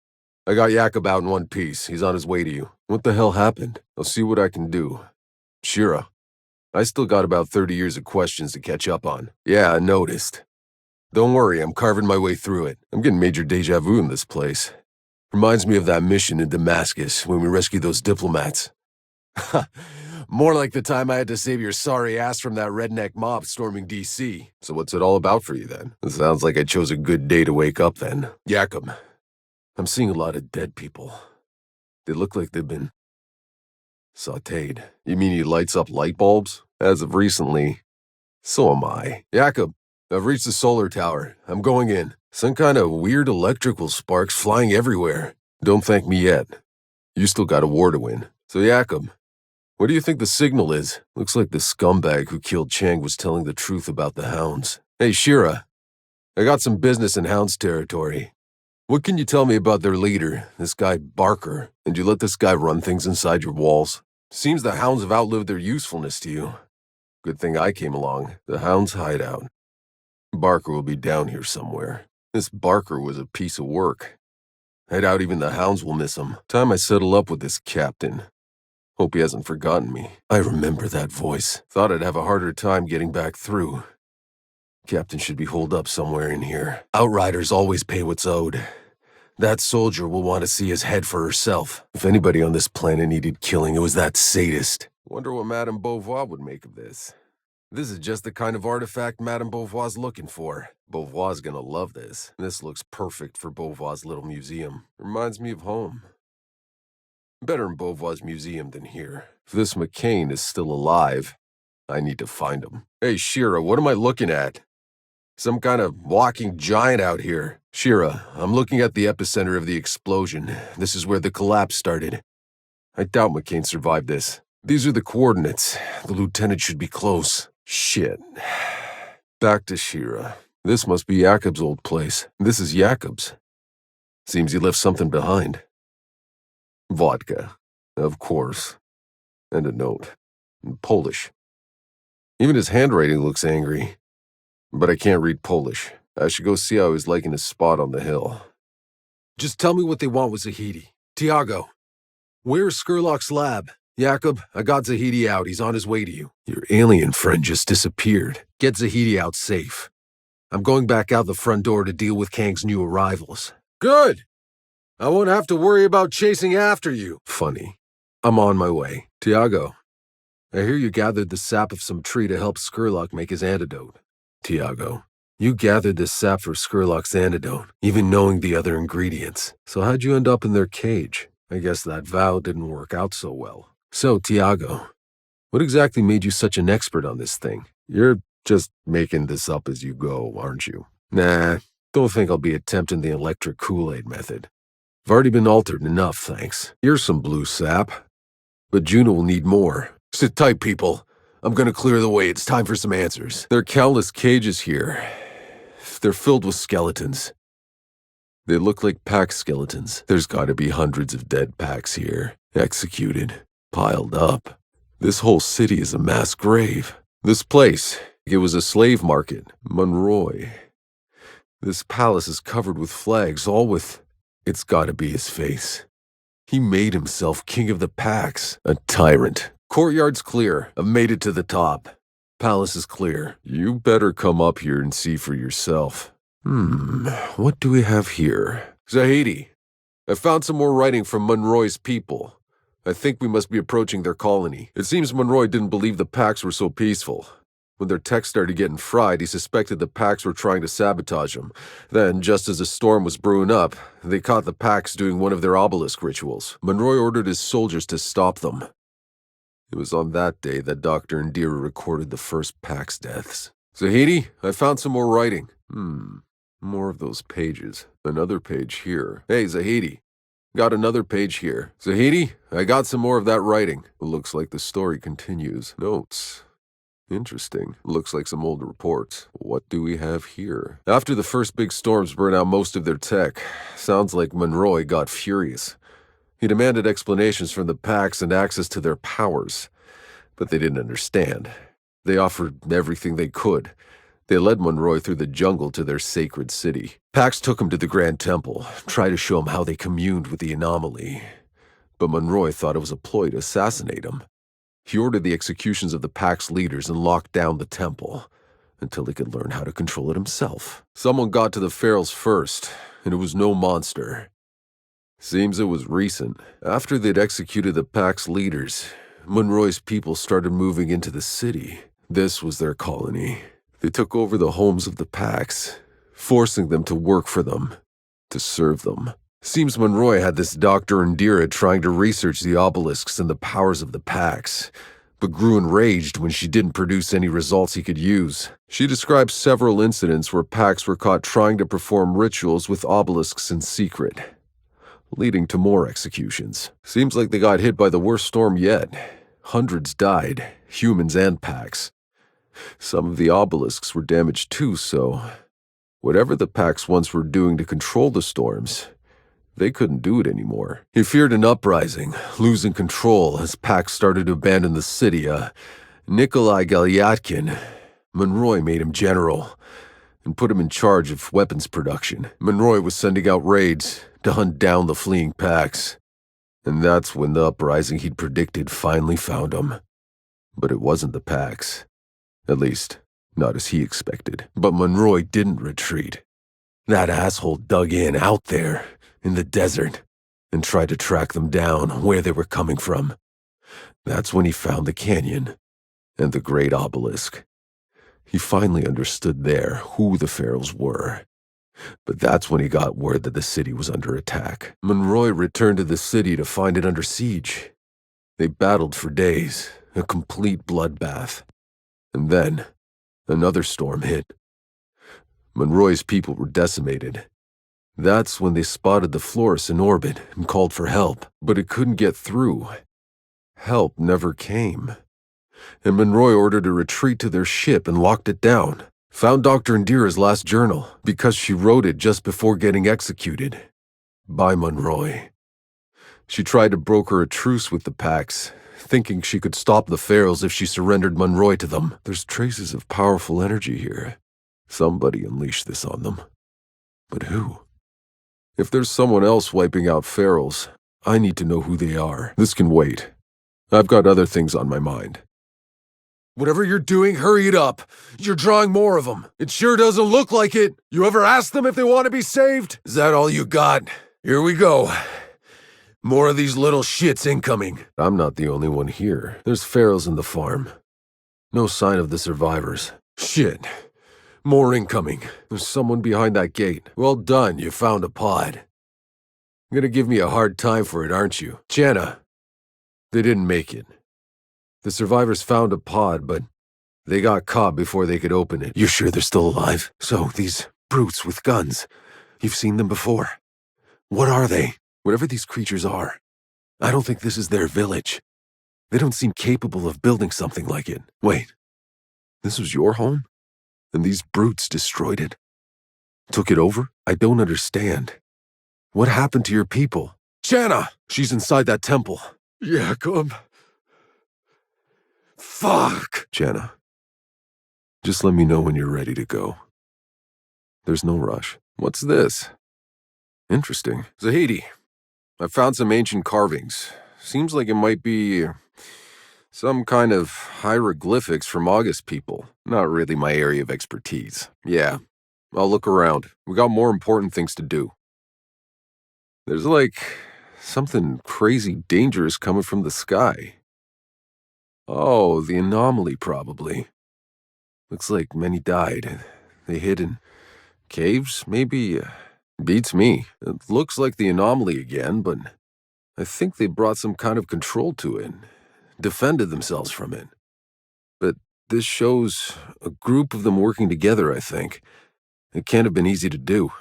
I got Jacob out in one piece. He's on his way to you. What the hell happened? I'll see what I can do. Shira. I still got about 30 years of questions to catch up on. Yeah, I noticed. Don't worry, I'm carving my way through it. I'm getting major deja vu in this place. Reminds me of that mission in Damascus when we rescued those diplomats. More like the time I had to save your sorry ass from that redneck mob storming D.C. So what's it all about for you then? It sounds like I chose a good day to wake up then. Jacob, I'm seeing a lot of dead people. They look like they've been sautéed. You mean he lights up light bulbs? As of recently, so am I. Jacob, I've reached the solar tower. I'm going in. Some kind of weird electrical sparks flying everywhere. Don't thank me yet. You still got a war to win. So Jacob, what do you think the signal is? Looks like the scumbag who killed Chang was telling the truth about the hounds. Hey, Shira, I got some business in hounds territory. What can you tell me about their leader, this guy Barker? And you let this guy run things inside your walls? Seems the hounds have outlived their usefulness to you. Good thing I came along. The hounds' hideout. Barker will be down here somewhere. This Barker was a piece of work. I doubt even the hounds will miss him. Time I settle up with this captain. Hope he hasn't forgotten me. I remember that voice. Thought I'd have a harder time getting back through. Captain should be holed up somewhere in here. Outriders always pay what's owed. That soldier will want to see his head for herself. If anybody on this planet needed killing, it was that sadist. Wonder what Madame Beauvoir would make of this. This is just the kind of artifact Madame Beauvoir's looking for. Beauvoir's gonna love this. This looks perfect for Beauvoir's little museum. Reminds me of home. Better in Beauvoir's museum than here. If this McCain is still alive, I need to find him. Hey, Shira, what am I looking at? Some kind of walking giant out here. Shira, I'm looking at the epicenter of the explosion. This is where the collapse started. I doubt McCain survived this. These are the coordinates. The lieutenant should be close. Shit. Back to Shira. This must be Jakob's old place. This is Jakob's. Seems he left something behind. Vodka. Of course. And a note. In Polish. Even his handwriting looks angry. But I can't read Polish. I should go see how he's liking his spot on the hill. Just tell me what they want with Zahidi. Tiago. Where's Skurlock's lab? Jakob, I got Zahidi out. He's on his way to you. Your alien friend just disappeared. Get Zahidi out safe. I'm going back out the front door to deal with Kang's new arrivals. Good! I won't have to worry about chasing after you. Funny. I'm on my way. Tiago, I hear you gathered the sap of some tree to help Skurlock make his antidote. Tiago, you gathered the sap for Skurlock's antidote, even knowing the other ingredients. So how'd you end up in their cage? I guess that vow didn't work out so well. So, Tiago, what exactly made you such an expert on this thing? You're just making this up as you go, aren't you? Nah, don't think I'll be attempting the electric Kool-Aid method. I've already been altered enough, thanks. Here's some blue sap. But Juno will need more. Sit tight, people. I'm gonna clear the way. It's time for some answers. There are countless cages here. They're filled with skeletons. They look like pack skeletons. There's gotta be hundreds of dead packs here. Executed. Piled up. This whole city is a mass grave. This place, it was a slave market. Monroy. This palace is covered with flags, all with... It's gotta be his face. He made himself king of the packs. A tyrant. Courtyard's clear. I've made it to the top. Palace is clear. You better come up here and see for yourself. What do we have here? Zahidi. I found some more writing from Monroy's people. I think we must be approaching their colony. It seems Monroy didn't believe the packs were so peaceful. When their tech started getting fried, he suspected the packs were trying to sabotage him. Then, just as a storm was brewing up, they caught the packs doing one of their obelisk rituals. Monroy ordered his soldiers to stop them. It was on that day that Dr. Indira recorded the first pack's deaths. Zahidi, I found some more writing. More of those pages. Another page here. Hey, Zahidi. Got another page here. Zahidi, I got some more of that writing. Looks like the story continues. Notes. Interesting. Looks like some old reports. What do we have here? After the first big storms burned out most of their tech, sounds like Monroy got furious. He demanded explanations from the packs and access to their powers, but they didn't understand. They offered everything they could. They led Monroy through the jungle to their sacred city. Pax took him to the Grand Temple, tried to show him how they communed with the anomaly. But Monroy thought it was a ploy to assassinate him. He ordered the executions of the Pax leaders and locked down the temple until he could learn how to control it himself. Someone got to the Pharaohs first, and it was no monster. Seems it was recent. After they'd executed the Pax leaders, Monroy's people started moving into the city. This was their colony. They took over the homes of the Pax, forcing them to work for them, to serve them. Seems Monroy had this Dr. Indira trying to research the obelisks and the powers of the Pax, but grew enraged when she didn't produce any results he could use. She described several incidents where Pax were caught trying to perform rituals with obelisks in secret, leading to more executions. Seems like they got hit by the worst storm yet. Hundreds died, humans and Pax. Some of the obelisks were damaged too, so whatever the Pax once were doing to control the storms, they couldn't do it anymore. He feared an uprising, losing control as Pax started to abandon the city. Nikolai Galyatkin, Monroy made him general and put him in charge of weapons production. Monroy was sending out raids to hunt down the fleeing Pax. And that's when the uprising he'd predicted finally found him. But it wasn't the Pax. At least, not as he expected. But Monroy didn't retreat. That asshole dug in out there, in the desert, and tried to track them down where they were coming from. That's when he found the canyon and the great obelisk. He finally understood there who the pharaohs were. But that's when he got word that the city was under attack. Monroy returned to the city to find it under siege. They battled for days, a complete bloodbath. And then, another storm hit. Monroy's people were decimated. That's when they spotted the Florus in orbit and called for help, but it couldn't get through. Help never came. And Monroy ordered a retreat to their ship and locked it down. Found Dr. Indira's last journal, because she wrote it just before getting executed. By Monroy. She tried to broker a truce with the Pax, thinking she could stop the pharaohs if she surrendered Monroy to them. There's traces of powerful energy here. Somebody unleashed this on them. But who? If there's someone else wiping out pharaohs, I need to know who they are. This can wait. I've got other things on my mind.
Whatever you're doing, hurry it up. You're drawing more of them. It sure doesn't look like it. You ever ask them if they want to be saved? Is that all you got? Here we go. More of these little shits incoming.
I'm not the only one here. There's pharaohs in the farm. No sign of the survivors.
Shit. More incoming.
There's someone behind that gate.
Well done, you found a pod.
You're gonna give me a hard time for it, aren't you?
Jenna.
They didn't make it. The survivors found a pod, but they got caught before they could open it.
You're sure they're still alive? So, these brutes with guns, you've seen them before? What are they?
Whatever these creatures are, I don't think this is their village. They don't seem capable of building something like it.
Wait,
this was your home? And these brutes destroyed it? Took it over? I don't understand. What happened to your people?
Jenna!
She's inside that temple.
Yeah, come. Fuck!
Jenna, just let me know when you're ready to go. There's no rush. What's this? Interesting. Zahidi, I found some ancient carvings. Seems like it might be some kind of hieroglyphics from August people. Not really my area of expertise. Yeah, I'll look around. We got more important things to do. There's like something crazy dangerous coming from the sky. Oh, the anomaly probably. Looks like many died. They hid in caves, maybe? Beats me. It looks like the anomaly again, but I think they brought some kind of control to it. Defended themselves from it. But this shows a group of them working together, I think. It can't have been easy to do.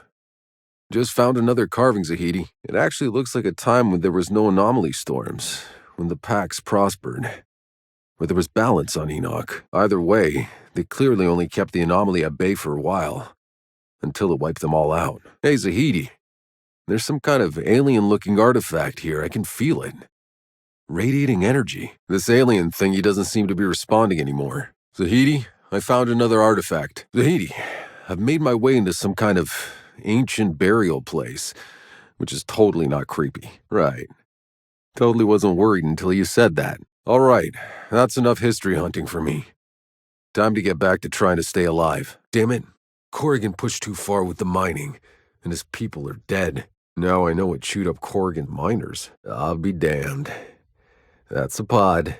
Just found another carving, Zahidi. It actually looks like a time when there was no anomaly storms, when the Pax prospered. Where there was balance on Enoch. Either way, they clearly only kept the anomaly at bay for a while, until it wiped them all out. Hey, Zahidi, there's some kind of alien-looking artifact here. I can feel it. Radiating energy. This alien thingy doesn't seem to be responding anymore. Zahidi, I found another artifact. Zahidi, I've made my way into some kind of ancient burial place, which is totally not creepy. Right. Totally wasn't worried until you said that. All right, that's enough history hunting for me. Time to get back to trying to stay alive. Damn it, Corrigan pushed too far with the mining, and his people are dead. Now I know what chewed up Corrigan miners. I'll be damned. That's a pod.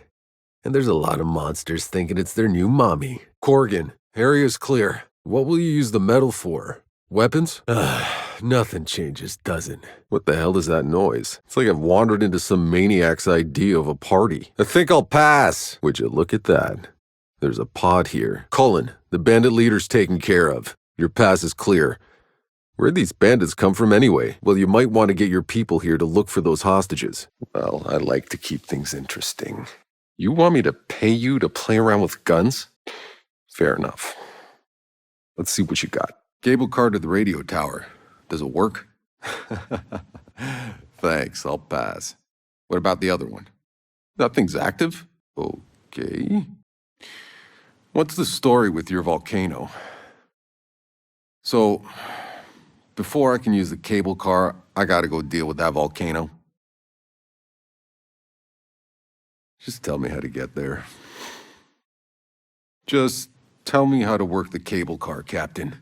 And there's a lot of monsters thinking it's their new mommy. Corrigan, area's clear. What will you use the metal for? Weapons? Nothing changes, does it? What the hell is that noise? It's like I've wandered into some maniac's idea of a party. I think I'll pass. Would you look at that? There's a pod here. Cullen, the bandit leader's taken care of. Your pass is clear. Where'd these bandits come from anyway? Well, you might want to get your people here to look for those hostages. Well, I like to keep things interesting. You want me to pay you to play around with guns? Fair enough. Let's see what you got. Cable car to the radio tower. Does it work? Thanks, I'll pass. What about the other one? Nothing's active? Okay. What's the story with your volcano? So, before I can use the cable car, I gotta go deal with that volcano. Just tell me how to get there. Just tell me how to work the cable car, Captain.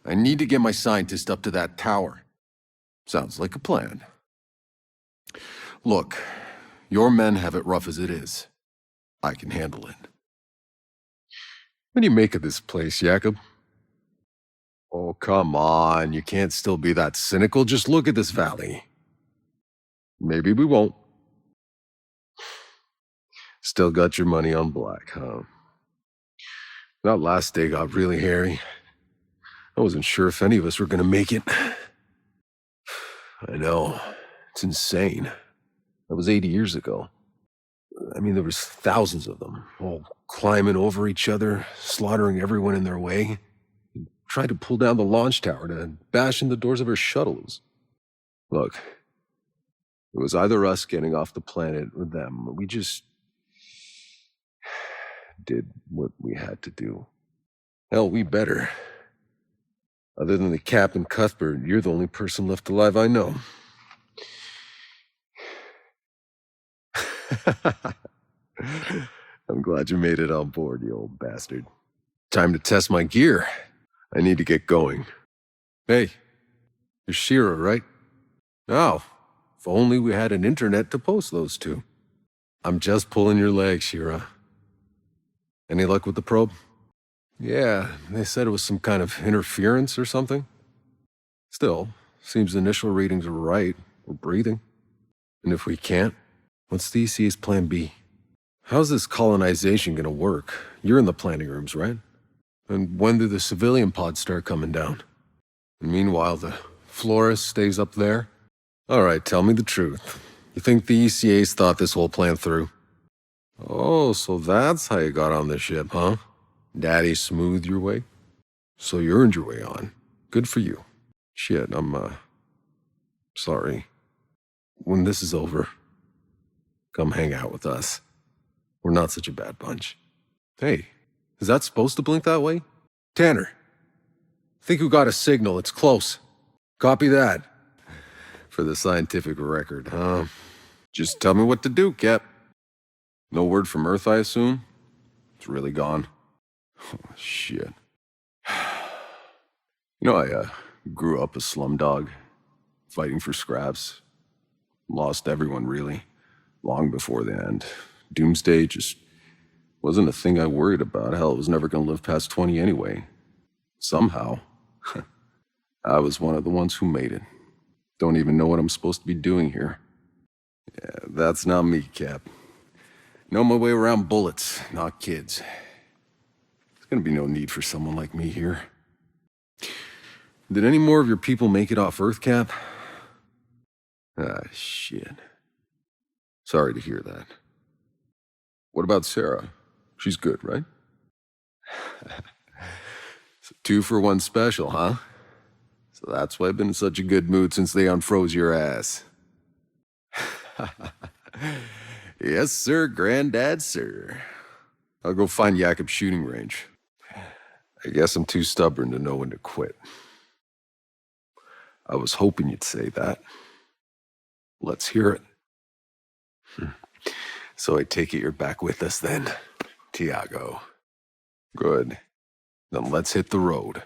I need to get my scientist up to that tower. Sounds like a plan. Look,
Your men have it rough as it is. I can handle it.
What do you make of this place, Jacob?
Oh, come on. You can't still be that cynical. Just look at this valley.
Maybe we won't. Still got your money on black, huh? That last day got really hairy. I wasn't sure if any of us were gonna make it.
I know. It's insane.
That was 80 years ago.
I mean, there was thousands of them, all climbing over each other, slaughtering everyone in their way.
Tried to pull down the launch tower to bash in the doors of our shuttles. Look, it was either us getting off the planet or them. We just did what we had to do. Hell, we better. Other than the Cap and Cuthbert, you're the only person left alive I know. I'm glad you made it on board, you old bastard. Time to test my gear. I need to get going.
Hey, you're Shira, right? Oh, if only we had an internet to post those to.
I'm just pulling your leg, Shira. Any luck with the probe?
Yeah, they said it was some kind of interference or something. Still, seems the initial readings are right. We're breathing. And if we can't, what's the ECA's plan B? How's this colonization gonna work? You're in the planning rooms, right? And when do the civilian pods start coming down? And meanwhile, the florist stays up there? All right, tell me the truth. You think the ECA's thought this whole plan through? Oh, so that's how you got on the ship, huh? Daddy smoothed your way? So you earned your way on. Good for you. Shit, I'm, sorry. When this is over, come hang out with us. We're not such a bad bunch. Hey, is that supposed to blink that way? Tanner, think we got a signal. It's close. Copy that. For the scientific record, huh? Just tell me what to do, Cap. No word from Earth, I assume? It's really gone. Oh, shit. You know, I grew up a slumdog, fighting for scraps. Lost everyone, really, long before the end. Doomsday just wasn't a thing I worried about. Hell, I was never going to live past 20 anyway. Somehow, I was one of the ones who made it. Don't even know what I'm supposed to be doing here. Yeah, that's not me, Cap. Know my way around bullets, not kids. There's gonna be no need for someone like me here. Did any more of your people make it off Earth, Cap? Ah, shit. Sorry to hear that. What about Sarah? She's good, right? So 2-for-1 special, huh? So that's why I've been in such a good mood since they unfroze your ass. Yes, sir, Granddad, sir. I'll go find Jakob's shooting range. I guess I'm too stubborn to know when to quit. I was hoping you'd say that. Let's hear it. So I take it you're back with us then, Tiago. Good. Then let's hit the road.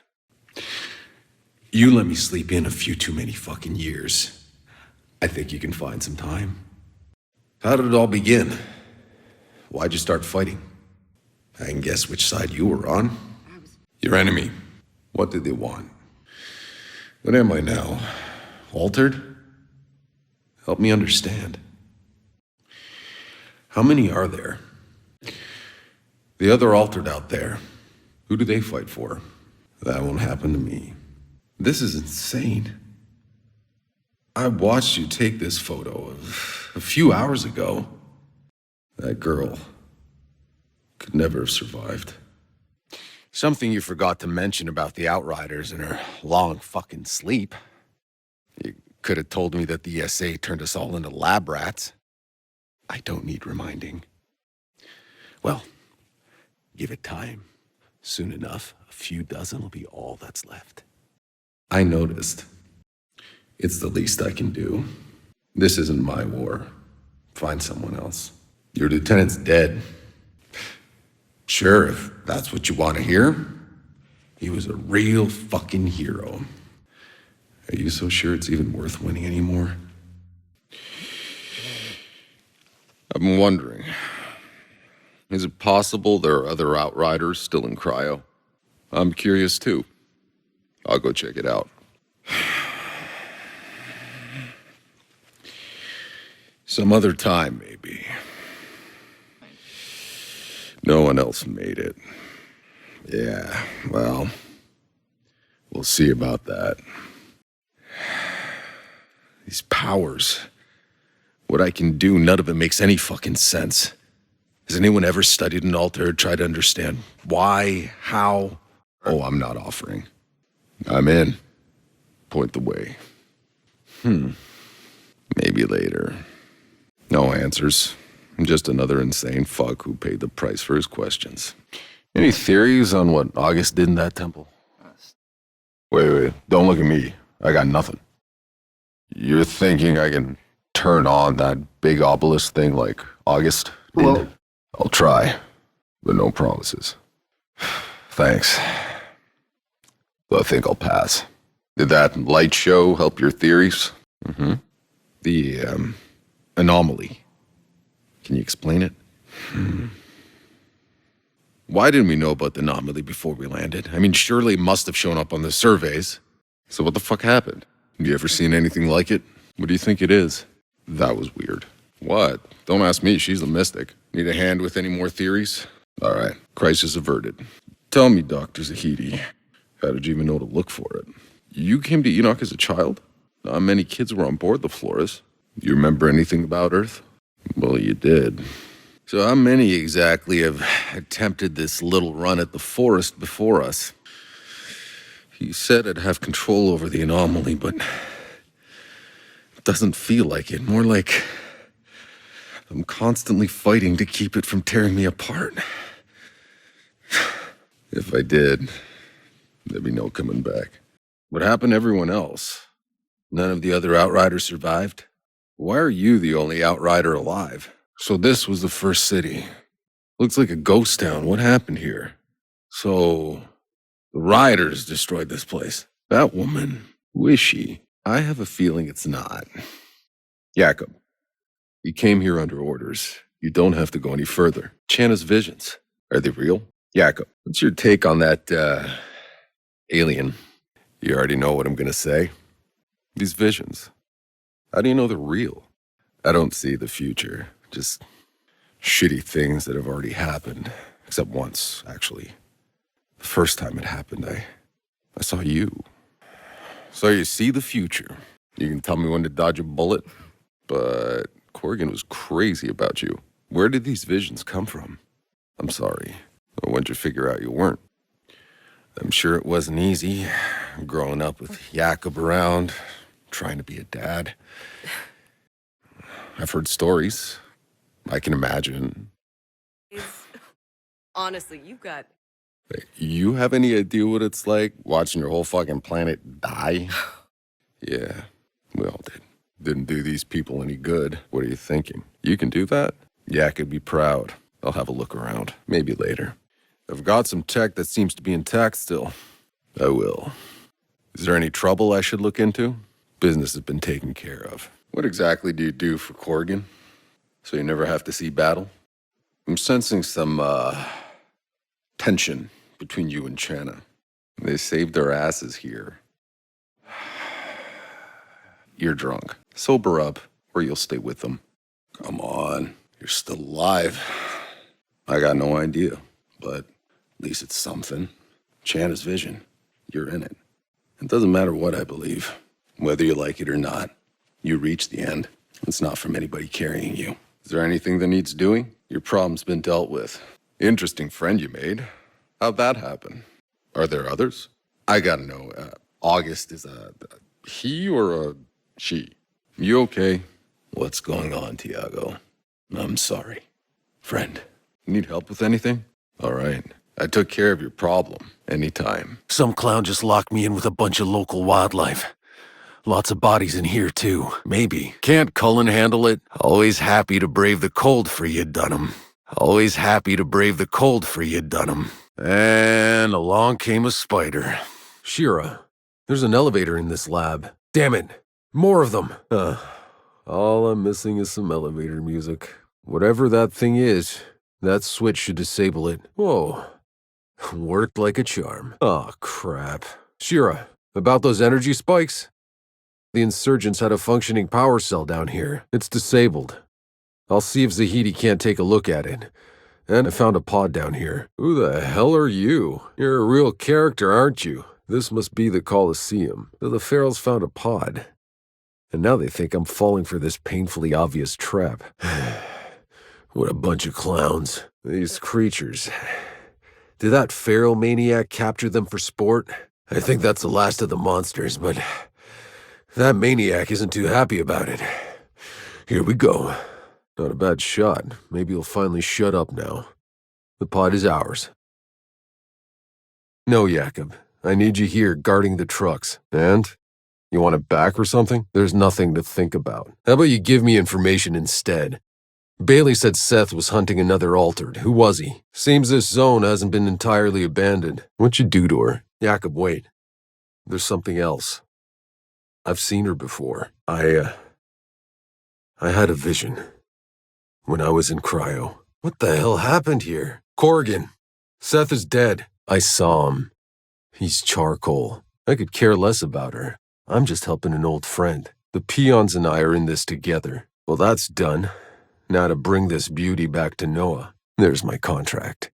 You let me sleep in a few too many fucking years. I think you can find some time. How did it all begin? Why'd you start fighting? I can guess which side you were on. Your enemy. What did they want? What am I now? Altered? Help me understand. How many are there? The other altered out there. Who do they fight for? That won't happen to me. This is insane. I watched you take this photo a few hours ago. That girl could never have survived. Something you forgot to mention about the Outriders and her long fucking sleep. You could have told me that the ESA turned us all into lab rats. I don't need reminding. Well, give it time. Soon enough, a few dozen will be all that's left. I noticed. It's the least I can do. This isn't my war. Find someone else. Your lieutenant's dead. Sure, if that's what you want to hear. He was a real fucking hero. Are you so sure it's even worth winning anymore?
I've been wondering, is it possible there are other Outriders still in cryo? I'm curious too. I'll go check it out. Some other time, maybe. No one else made it. Yeah, well, we'll see about that. These powers. What I can do, none of it makes any fucking sense. Has anyone ever studied an altar or tried to understand why, how? Oh, I'm not offering. I'm in. Point the way. Maybe later. No answers. I'm just another insane fuck who paid the price for his questions.
Any theories on what August did in that temple?
Wait, don't look at me. I got nothing. You're thinking I can turn on that big obelisk thing like August did?
Well-
I'll try, but no promises. Thanks. Though I think I'll pass.
Did that light show help your theories?
Mm-hmm.
The, anomaly. Can you explain it? Why didn't we know about the anomaly before we landed? I mean, surely it must have shown up on the surveys. So what the fuck happened? Have you ever seen anything like it? What do you think it is? That was weird. What? Don't ask me, she's the mystic. Need a hand with any more theories? All right, crisis averted. Tell me, Dr. Zahidi, how did you even know to look for it? You came to Enoch as a child? Not many kids were on board the Flores. You remember anything about Earth? Well, you did. So how many exactly have attempted this little run at the forest before us? You said I'd have control over the anomaly, but it doesn't feel like it. More like I'm constantly fighting to keep it from tearing me apart. If I did, there'd be no coming back. What happened to everyone else? None of the other Outriders survived? Why are you the only Outrider alive? So this was the first city. Looks like a ghost town. What happened here? So the Riders destroyed this place. That woman, who is she? I have a feeling it's not. Jakob, you came here under orders. You don't have to go any further. Channa's visions, are they real? Jakob, what's your take on that, alien? You already know what I'm gonna say. These visions, how do you know they're real? I don't see the future, just shitty things that have already happened. Except once, actually. The first time it happened, I saw you. So you see the future. You can tell me when to dodge a bullet, but Corrigan was crazy about you. Where did these visions come from? I'm sorry. When'd you figure out you weren't? I'm sure it wasn't easy, growing up with Jakob around, trying to be a dad. I've heard stories. I can imagine.
Honestly, you've got...
You have any idea what it's like watching your whole fucking planet die? Yeah, we all did. Didn't do these people any good. What are you thinking? You can do that? Yeah, I could be proud. I'll have a look around. Maybe later. I've got some tech that seems to be intact still. I will. Is there any trouble I should look into? Business has been taken care of. What exactly do you do for Corrigan? So you never have to see battle? I'm sensing some, tension between you and Channa. They saved their asses here. You're drunk. Sober up, or you'll stay with them. Come on, you're still alive. I got no idea, but at least it's something. Channa's vision, you're in it. It doesn't matter what I believe, whether you like it or not. You reach the end. It's not from anybody carrying you. Is there anything that needs doing? Your problem's been dealt with. Interesting friend you made. How'd that happen? Are there others? I gotta know, August is a he or a she? You okay? What's going on, Tiago? I'm sorry. Friend, need help with anything? All right. I took care of your problem. Anytime.
Some clown just locked me in with a bunch of local wildlife. Lots of bodies in here, too. Maybe. Can't Cullen handle it? Always happy to brave the cold for you, Dunham. Always happy to brave the cold for you, Dunham. And along came a spider.
Shira, there's an elevator in this lab. Damn it, more of them. All I'm missing is some elevator music. Whatever that thing is, that switch should disable it. Whoa. Worked like a charm. Oh, crap. Shira, about those energy spikes? The insurgents had a functioning power cell down here. It's disabled. I'll see if Zahidi can't take a look at it. And I found a pod down here. Who the hell are you? You're a real character, aren't you? This must be the Colosseum. The Ferals found a pod. And now they think I'm falling for this painfully obvious trap. What a bunch of clowns. These creatures. Did that feral maniac capture them for sport? I think that's the last of the monsters, but that maniac isn't too happy about it. Here we go. Not a bad shot. Maybe you'll finally shut up now. The pod is ours. No, Jakob. I need you here guarding the trucks. And? You want it back or something? There's nothing to think about. How about you give me information instead? Bailey said Seth was hunting another Altered. Who was he? Seems this zone hasn't been entirely abandoned. What'd you do to her? Jakob, wait. There's something else. I've seen her before. I had a vision. When I was in cryo. What the hell happened here? Corrigan. Seth is dead. I saw him. He's charcoal. I could care less about her. I'm just helping an old friend. The peons and I are in this together. Well, that's done. Now to bring this beauty back to Noah. There's my contract.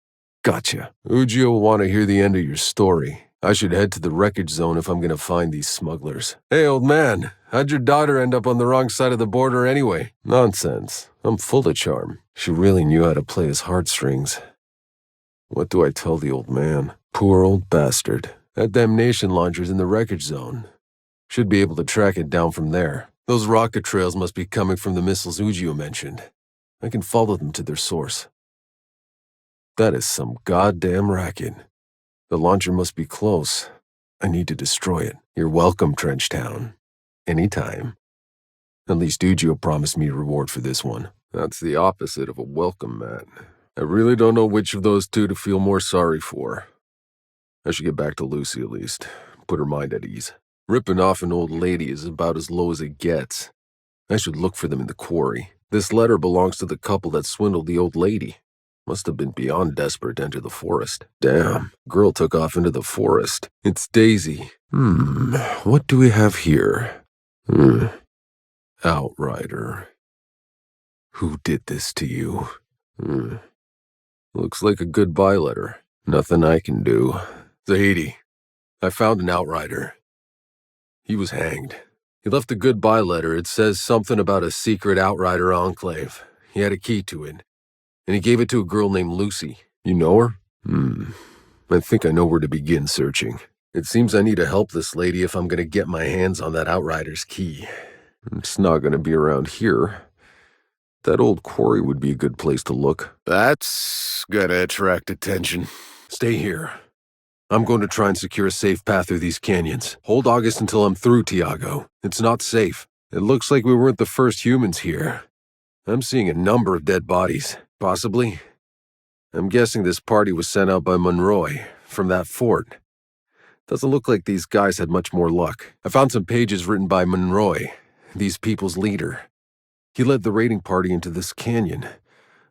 Gotcha. Ujio will want to hear the end of your story. I should head to the wreckage zone if I'm gonna find these smugglers. Hey, old man. How'd your daughter end up on the wrong side of the border anyway? Nonsense. I'm full of charm. She really knew how to play his heartstrings. What do I tell the old man? Poor old bastard. That damnation launcher's in the wreckage zone. Should be able to track it down from there. Those rocket trails must be coming from the missiles Ujio mentioned. I can follow them to their source. That is some goddamn racket. The launcher must be close. I need to destroy it. You're welcome, Trenchtown. Anytime. At least Ujio promised me a reward for this one. That's the opposite of a welcome mat. I really don't know which of those two to feel more sorry for. I should get back to Lucy at least. Put her mind at ease. Ripping off an old lady is about as low as it gets. I should look for them in the quarry. This letter belongs to the couple that swindled the old lady. Must have been beyond desperate to enter the forest. Damn, girl took off into the forest. It's Daisy. What do we have here? Outrider. Who did this to you? Looks like a goodbye letter. Nothing I can do. Zahidi, I found an Outrider. He was hanged. He left a goodbye letter. It says something about a secret Outrider enclave. He had a key to it. And he gave it to a girl named Lucy. You know her? I think I know where to begin searching. It seems I need to help this lady if I'm gonna get my hands on that Outrider's key. It's not gonna be around here. That old quarry would be a good place to look.
That's gonna attract attention.
Stay here. I'm going to try and secure a safe path through these canyons. Hold August until I'm through, Tiago. It's not safe. It looks like we weren't the first humans here. I'm seeing a number of dead bodies. Possibly. I'm guessing this party was sent out by Monroy, from that fort. Doesn't look like these guys had much more luck. I found some pages written by Monroy, these people's leader. He led the raiding party into this canyon,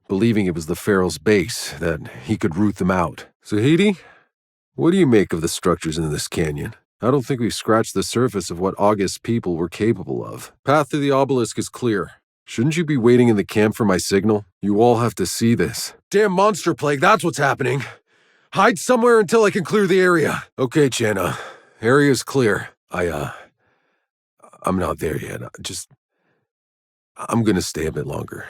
believing it was the Ferals' base, that he could root them out. Zahidi, what do you make of the structures in this canyon? I don't think we've scratched the surface of what August's people were capable of. Path to the obelisk is clear. Shouldn't you be waiting in the camp for my signal? You all have to see this.
Damn monster plague, that's what's happening. Hide somewhere until I can clear the area.
Okay, Channa. Area's clear. I'm not there yet. I'm gonna stay a bit longer.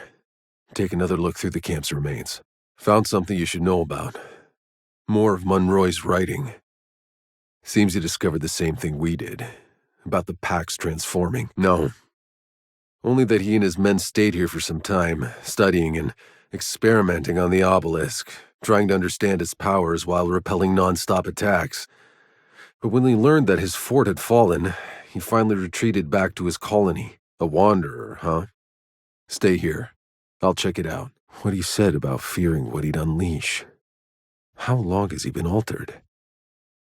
Take another look through the camp's remains. Found something you should know about. More of Monroy's writing. Seems he discovered the same thing we did. About the Pax transforming. No. Only that he and his men stayed here for some time, studying and experimenting on the obelisk, trying to understand its powers while repelling non-stop attacks. But when he learned that his fort had fallen, he finally retreated back to his colony. A wanderer, huh? Stay here. I'll check it out. What he said about fearing what he'd unleash. How long has he been altered?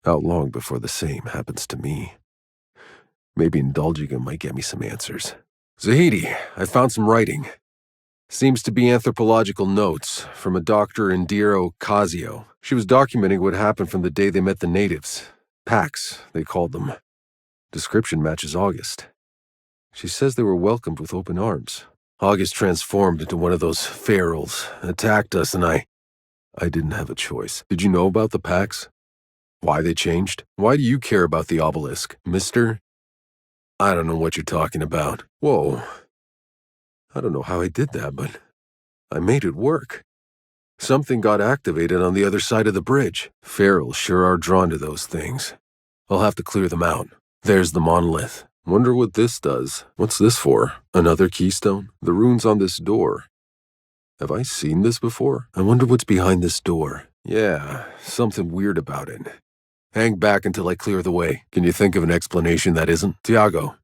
How long before the same happens to me? Maybe indulging him might get me some answers. Zahidi, I found some writing. Seems to be anthropological notes from a Dr. Indira Ocasio. She was documenting what happened from the day they met the natives. Pax, they called them. Description matches August. She says they were welcomed with open arms. August transformed into one of those ferals, attacked us, and I didn't have a choice. Did you know about the Pax? Why they changed? Why do you care about the obelisk, mister? I don't know what you're talking about. Whoa. I don't know how I did that, but I made it work. Something got activated on the other side of the bridge. Ferals sure are drawn to those things. I'll have to clear them out. There's the monolith. Wonder what this does. What's this for? Another keystone? The runes on this door. Have I seen this before? I wonder what's behind this door. Yeah, something weird about it. Hang back until I clear the way. Can you think of an explanation that isn't? Tiago,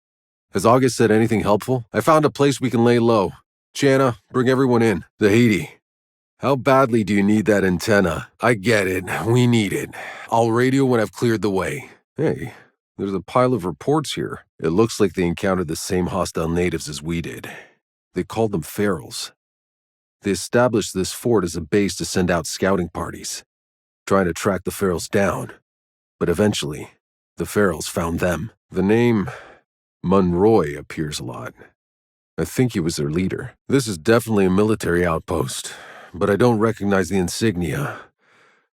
has August said anything helpful? I found a place we can lay low. Channa, bring everyone in. Zahidi, how badly do you need that antenna? I get it. We need it. I'll radio when I've cleared the way. Hey, there's a pile of reports here. It looks like they encountered the same hostile natives as we did. They called them ferals. They established this fort as a base to send out scouting parties, trying to track the ferals down. But eventually, the ferals found them. The name Monroy appears a lot. I think he was their leader. This is definitely a military outpost, but I don't recognize the insignia.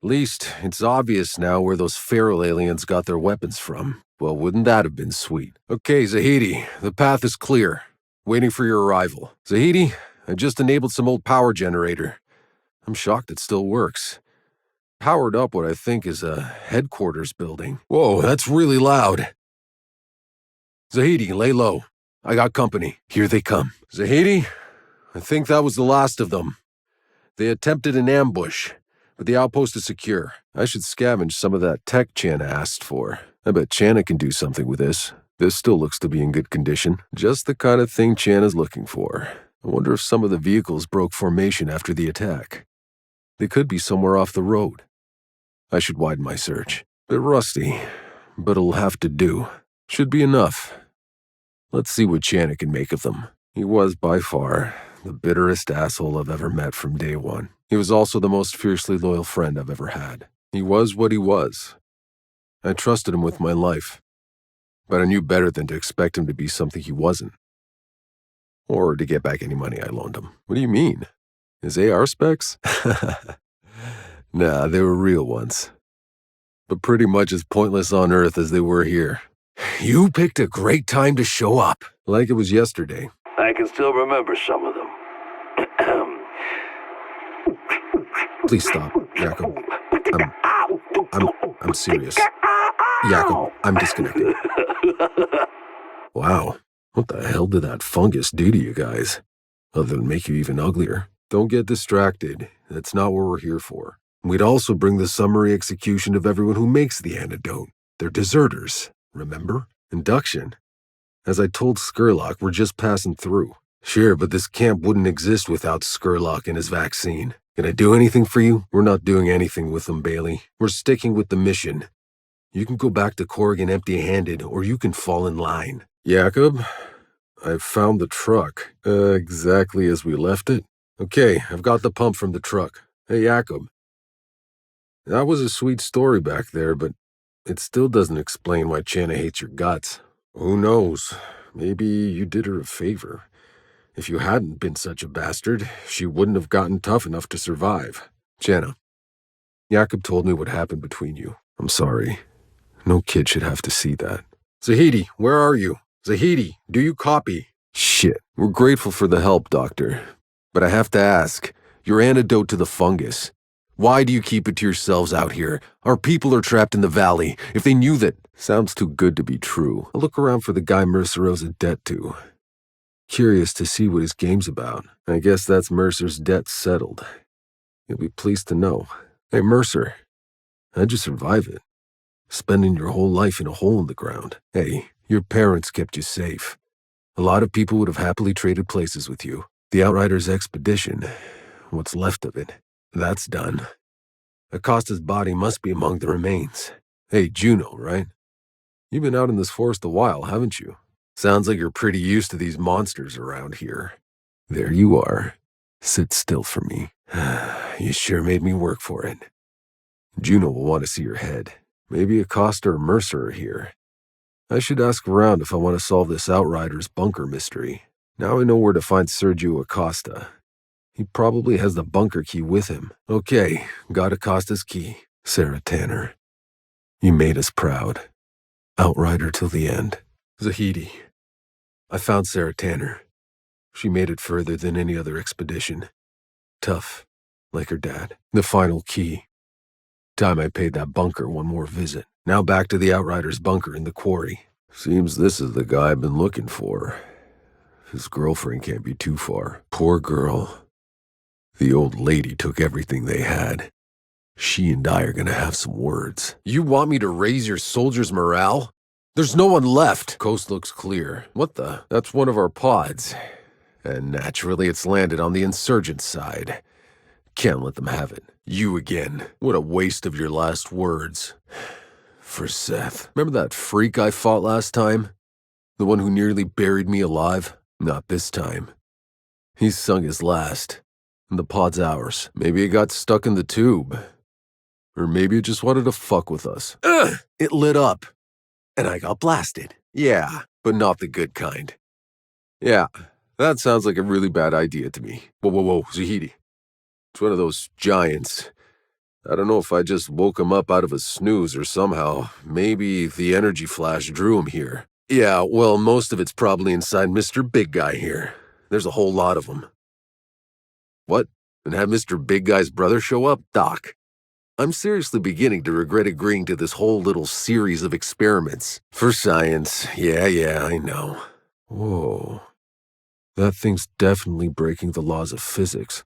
At least, it's obvious now where those feral aliens got their weapons from. Well, wouldn't that have been sweet? Okay, Zahidi, the path is clear. Waiting for your arrival. Zahidi, I just enabled some old power generator. I'm shocked it still works. Powered up what I think is a headquarters building. Whoa, that's really loud. Zahidi, lay low. I got company. Here they come. Zahidi, I think that was the last of them. They attempted an ambush, but the outpost is secure. I should scavenge some of that tech Channa asked for. I bet Channa can do something with this. This still looks to be in good condition. Just the kind of thing Channa's looking for. I wonder if some of the vehicles broke formation after the attack. They could be somewhere off the road. I should widen my search. Bit rusty, but it'll have to do. Should be enough. Let's see what Channa can make of them. He was by far the bitterest asshole I've ever met from day one. He was also the most fiercely loyal friend I've ever had. He was what he was. I trusted him with my life, but I knew better than to expect him to be something he wasn't. Or to get back any money I loaned him. What do you mean? His AR specs? Nah, they were real ones. But pretty much as pointless on Earth as they were here. You picked a great time to show up. Like it was yesterday.
I can still remember some of them.
Please stop, Jacob. I'm serious. Jacob, I'm disconnected. Wow, what the hell did that fungus do to you guys? Other than make you even uglier. Don't get distracted. That's not what we're here for. We'd also bring the summary execution of everyone who makes the antidote. They're deserters, remember? Induction. As I told Skurlock, we're just passing through. Sure, but this camp wouldn't exist without Skurlock and his vaccine. Can I do anything for you? We're not doing anything with them, Bailey. We're sticking with the mission. You can go back to Corrigan empty-handed, or you can fall in line. Jacob, I've found the truck. Exactly as we left it? Okay, I've got the pump from the truck. Hey, Jacob. That was a sweet story back there, but it still doesn't explain why Channa hates your guts. Who knows? Maybe you did her a favor. If you hadn't been such a bastard, she wouldn't have gotten tough enough to survive. Channa, Jacob told me what happened between you. I'm sorry. No kid should have to see that. Zahidi, where are you? Zahidi, do you copy? Shit. We're grateful for the help, Doctor. But I have to ask, your antidote to the fungus. Why do you keep it to yourselves out here? Our people are trapped in the valley. If they knew that... Sounds too good to be true. I'll look around for the guy Mercer owes a debt to. Curious to see what his game's about. I guess that's Mercer's debt settled. You'll be pleased to know. Hey, Mercer, how'd you survive it? Spending your whole life in a hole in the ground. Hey, your parents kept you safe. A lot of people would have happily traded places with you. The Outriders expedition, what's left of it, that's done. Acosta's body must be among the remains. Hey, Juno, right? You've been out in this forest a while, haven't you? Sounds like you're pretty used to these monsters around here. There you are. Sit still for me. You sure made me work for it. Juno will want to see your head. Maybe Acosta or Mercer are here. I should ask around if I want to solve this Outriders bunker mystery. Now I know where to find Sergio Acosta. He probably has the bunker key with him. Okay, got Acosta's key. Sarah Tanner, you made us proud. Outrider till the end. Zahidi, I found Sarah Tanner. She made it further than any other expedition. Tough, like her dad. The final key. Time I paid that bunker one more visit. Now back to the Outriders bunker in the quarry.
Seems this is the guy I've been looking for. His girlfriend can't be too far.
Poor girl. The old lady took everything they had. She and I are gonna have some words. You want me to raise your soldiers' morale? There's no one left. Coast looks clear. What the? That's one of our pods. And naturally it's landed on the insurgent side. Can't let them have it. You again. What a waste of your last words. For Seth. Remember that freak I fought last time? The one who nearly buried me alive? Not this time. He's sung his last. And the pod's ours. Maybe it got stuck in the tube. Or maybe it just wanted to fuck with us. It lit up. And I got blasted. Yeah, but not the good kind. Yeah, that sounds like a really bad idea to me. Whoa, Zahidi. It's one of those giants. I don't know if I just woke him up out of a snooze or somehow. Maybe the energy flash drew him here. Yeah, well, most of it's probably inside Mr. Big Guy here. There's a whole lot of them. What? And have Mr. Big Guy's brother show up? Doc. I'm seriously beginning to regret agreeing to this whole little series of experiments. For science. Yeah, I know. Whoa. That thing's definitely breaking the laws of physics.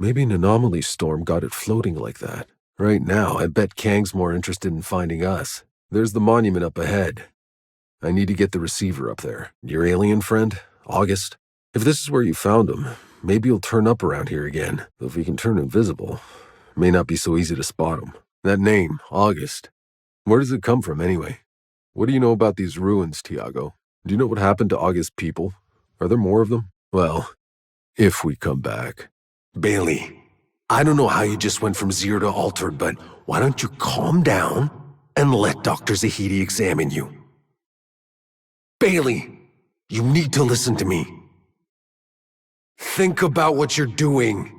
Maybe an anomaly storm got it floating like that. Right now, I bet Kang's more interested in finding us. There's the monument up ahead. I need to get the receiver up there. Your alien friend, August? If this is where you found him, maybe he'll turn up around here again. Though if he can turn invisible, it may not be so easy to spot him. That name, August. Where does it come from, anyway? What do you know about these ruins, Tiago? Do you know what happened to August's people? Are there more of them? Well, if we come back. Bailey, I don't know how you just went from 0 to altered, but why don't you calm down and let Dr. Zahidi examine you? Bailey, you need to listen to me. Think about what you're doing.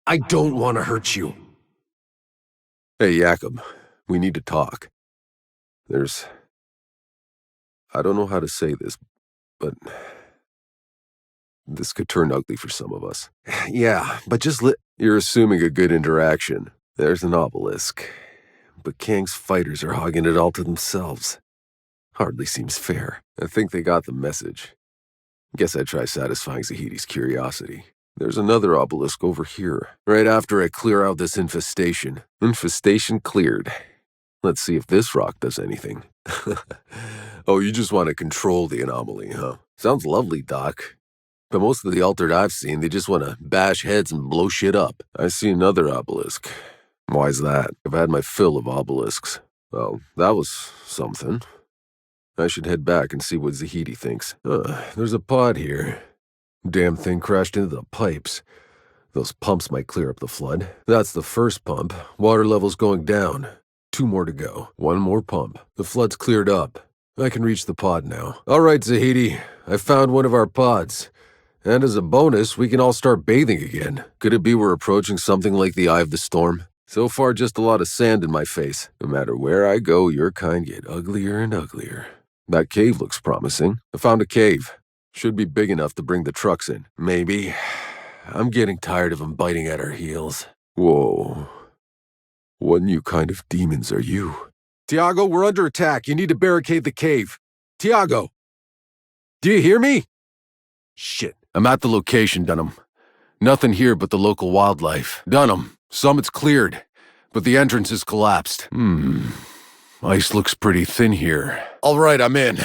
I don't want to hurt you. Hey, Jakob, we need to talk. I don't know how to say this, but this could turn ugly for some of us. Yeah, but just You're assuming a good interaction. There's an obelisk. But Kang's fighters are hogging it all to themselves. Hardly seems fair. I think they got the message. Guess I'd try satisfying Zahidi's curiosity. There's another obelisk over here, right after I clear out this infestation. Infestation cleared. Let's see if this rock does anything. Oh, you just want to control the anomaly, huh? Sounds lovely, Doc. But most of the altered I've seen, they just want to bash heads and blow shit up. I see another obelisk. Why's that? I've had my fill of obelisks. Well, that was something. I should head back and see what Zahidi thinks. There's a pod here. Damn thing crashed into the pipes. Those pumps might clear up the flood. That's the first pump. Water level's going down. 2 more to go. 1 more pump. The flood's cleared up. I can reach the pod now. All right, Zahidi. I found one of our pods. And as a bonus, we can all start bathing again. Could it be we're approaching something like the Eye of the Storm? So far, just a lot of sand in my face. No matter where I go, your kind get uglier and uglier. That cave looks promising. I found a cave. Should be big enough to bring the trucks in. Maybe. I'm getting tired of them biting at our heels. Whoa. What new kind of demons are you? Tiago, we're under attack. You need to barricade the cave. Tiago! Do you hear me? Shit. I'm at the location, Dunham. Nothing here but the local wildlife. Dunham, summit's cleared, but the entrance is collapsed. Ice looks pretty thin here. All right, I'm in.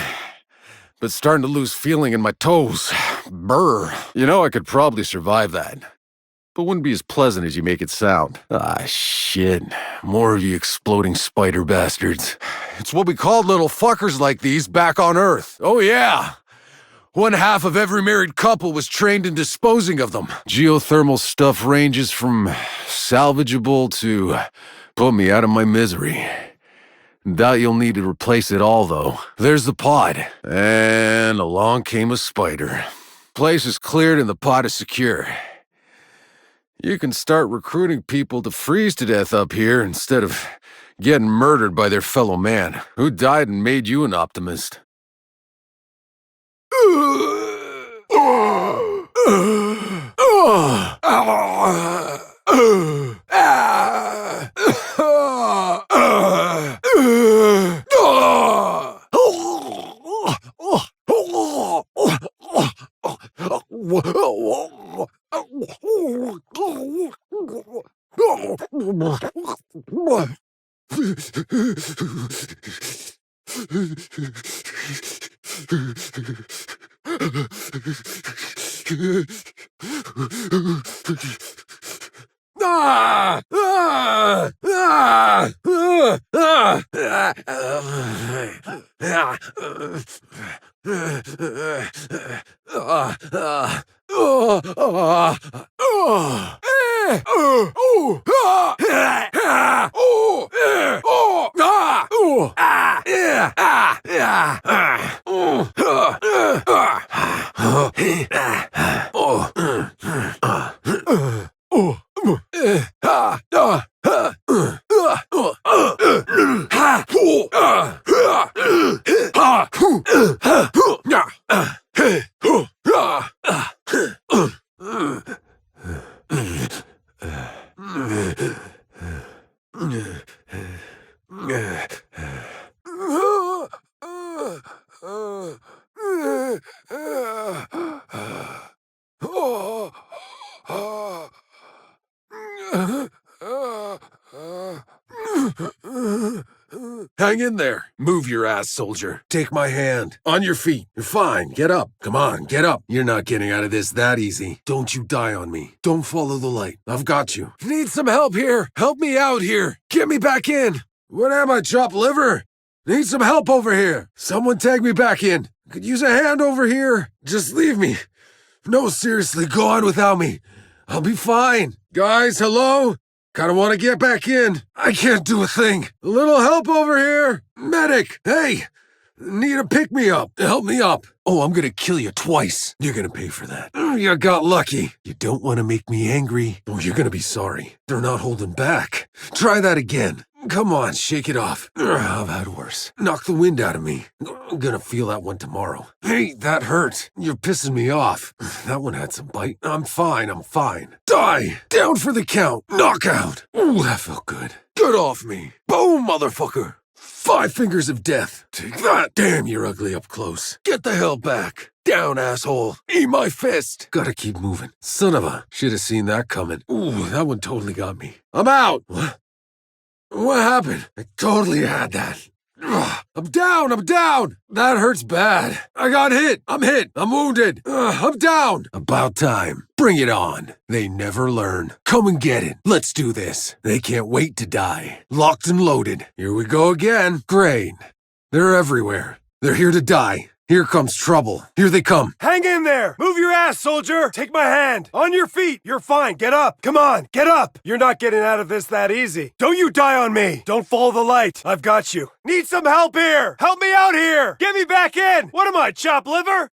But starting to lose feeling in my toes. Brr. You know, I could probably survive that. But wouldn't be as pleasant as you make it sound. Ah, shit. More of you exploding spider bastards. It's what we called little fuckers like these back on Earth. Oh, yeah.
One half of every married couple was trained in disposing of them.
Geothermal stuff ranges from salvageable to put me out of my misery. Doubt you'll need to replace it all, though. There's the pod. And along came a spider. Place is cleared and the pod is secure. You can start recruiting people to freeze to death up here instead of getting murdered by their fellow man. Who died and made you an optimist?
Hang in there. Move your ass, soldier. Take my hand. On your feet. You're fine. Get up. Come on, get up. You're not getting out of this that easy. Don't you die on me. Don't follow the light. I've got you. Need some help here. Help me out here. Get me back in. What am I, chopped liver? Need some help over here. Someone tag me back in. Could use a hand over here. Just leave me. No, seriously, go on without me. I'll be fine. Guys, hello? Kinda wanna get back in. I can't do a thing. A little help over here. Medic, hey! Need a pick-me-up. Help me up. Oh, I'm gonna kill you twice. You're gonna pay for that. You got lucky. You don't wanna make me angry, or you're gonna be sorry. They're not holding back. Try that again. Come on, shake it off. I've had worse. Knock the wind out of me. I'm gonna feel that one tomorrow. Hey, that hurt. You're pissing me off. That one had some bite. I'm fine, I'm fine. Die! Down for the count. Knockout. Ooh, that felt good. Get off me. Boom, motherfucker. 5 fingers of death. Take that. Damn, you're ugly up close. Get the hell back. Down, asshole. Eat my fist. Gotta keep moving. Son of a. Should have seen that coming. Ooh, that one totally got me. I'm out. What? What happened? I totally had that. Ugh, I'm down, I'm down! That hurts bad. I got hit. I'm hit. I'm wounded. I'm down. About time. Bring it on. They never learn. Come and get it. Let's do this. They can't wait to die. Locked and loaded. Here we go again. Great. They're everywhere. They're here to die. Here comes trouble. Here they come.
Hang in there! Move your ass, soldier! Take my hand! On your feet! You're fine! Get up! Come on! Get up! You're not getting out of this that easy. Don't you die on me! Don't follow the light! I've got you. Need some help here! Help me out here! Get me back in! What am I, chopped liver?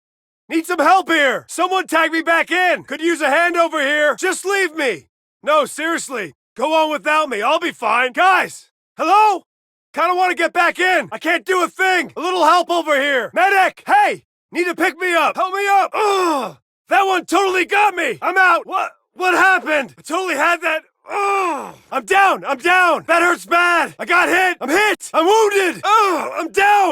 Need some help here! Someone tag me back in! Could use a hand over here! Just leave me! No, seriously. Go on without me. I'll be fine. Guys! Hello? Kinda wanna get back in! I can't do a thing! A little help over here! Medic! Hey! Need to pick me up! Help me up! Ugh! That one totally got me! I'm out! What happened? I totally had that... Ugh! I'm down! I'm down! That hurts bad! I got hit! I'm hit! I'm wounded! Ugh! I'm down!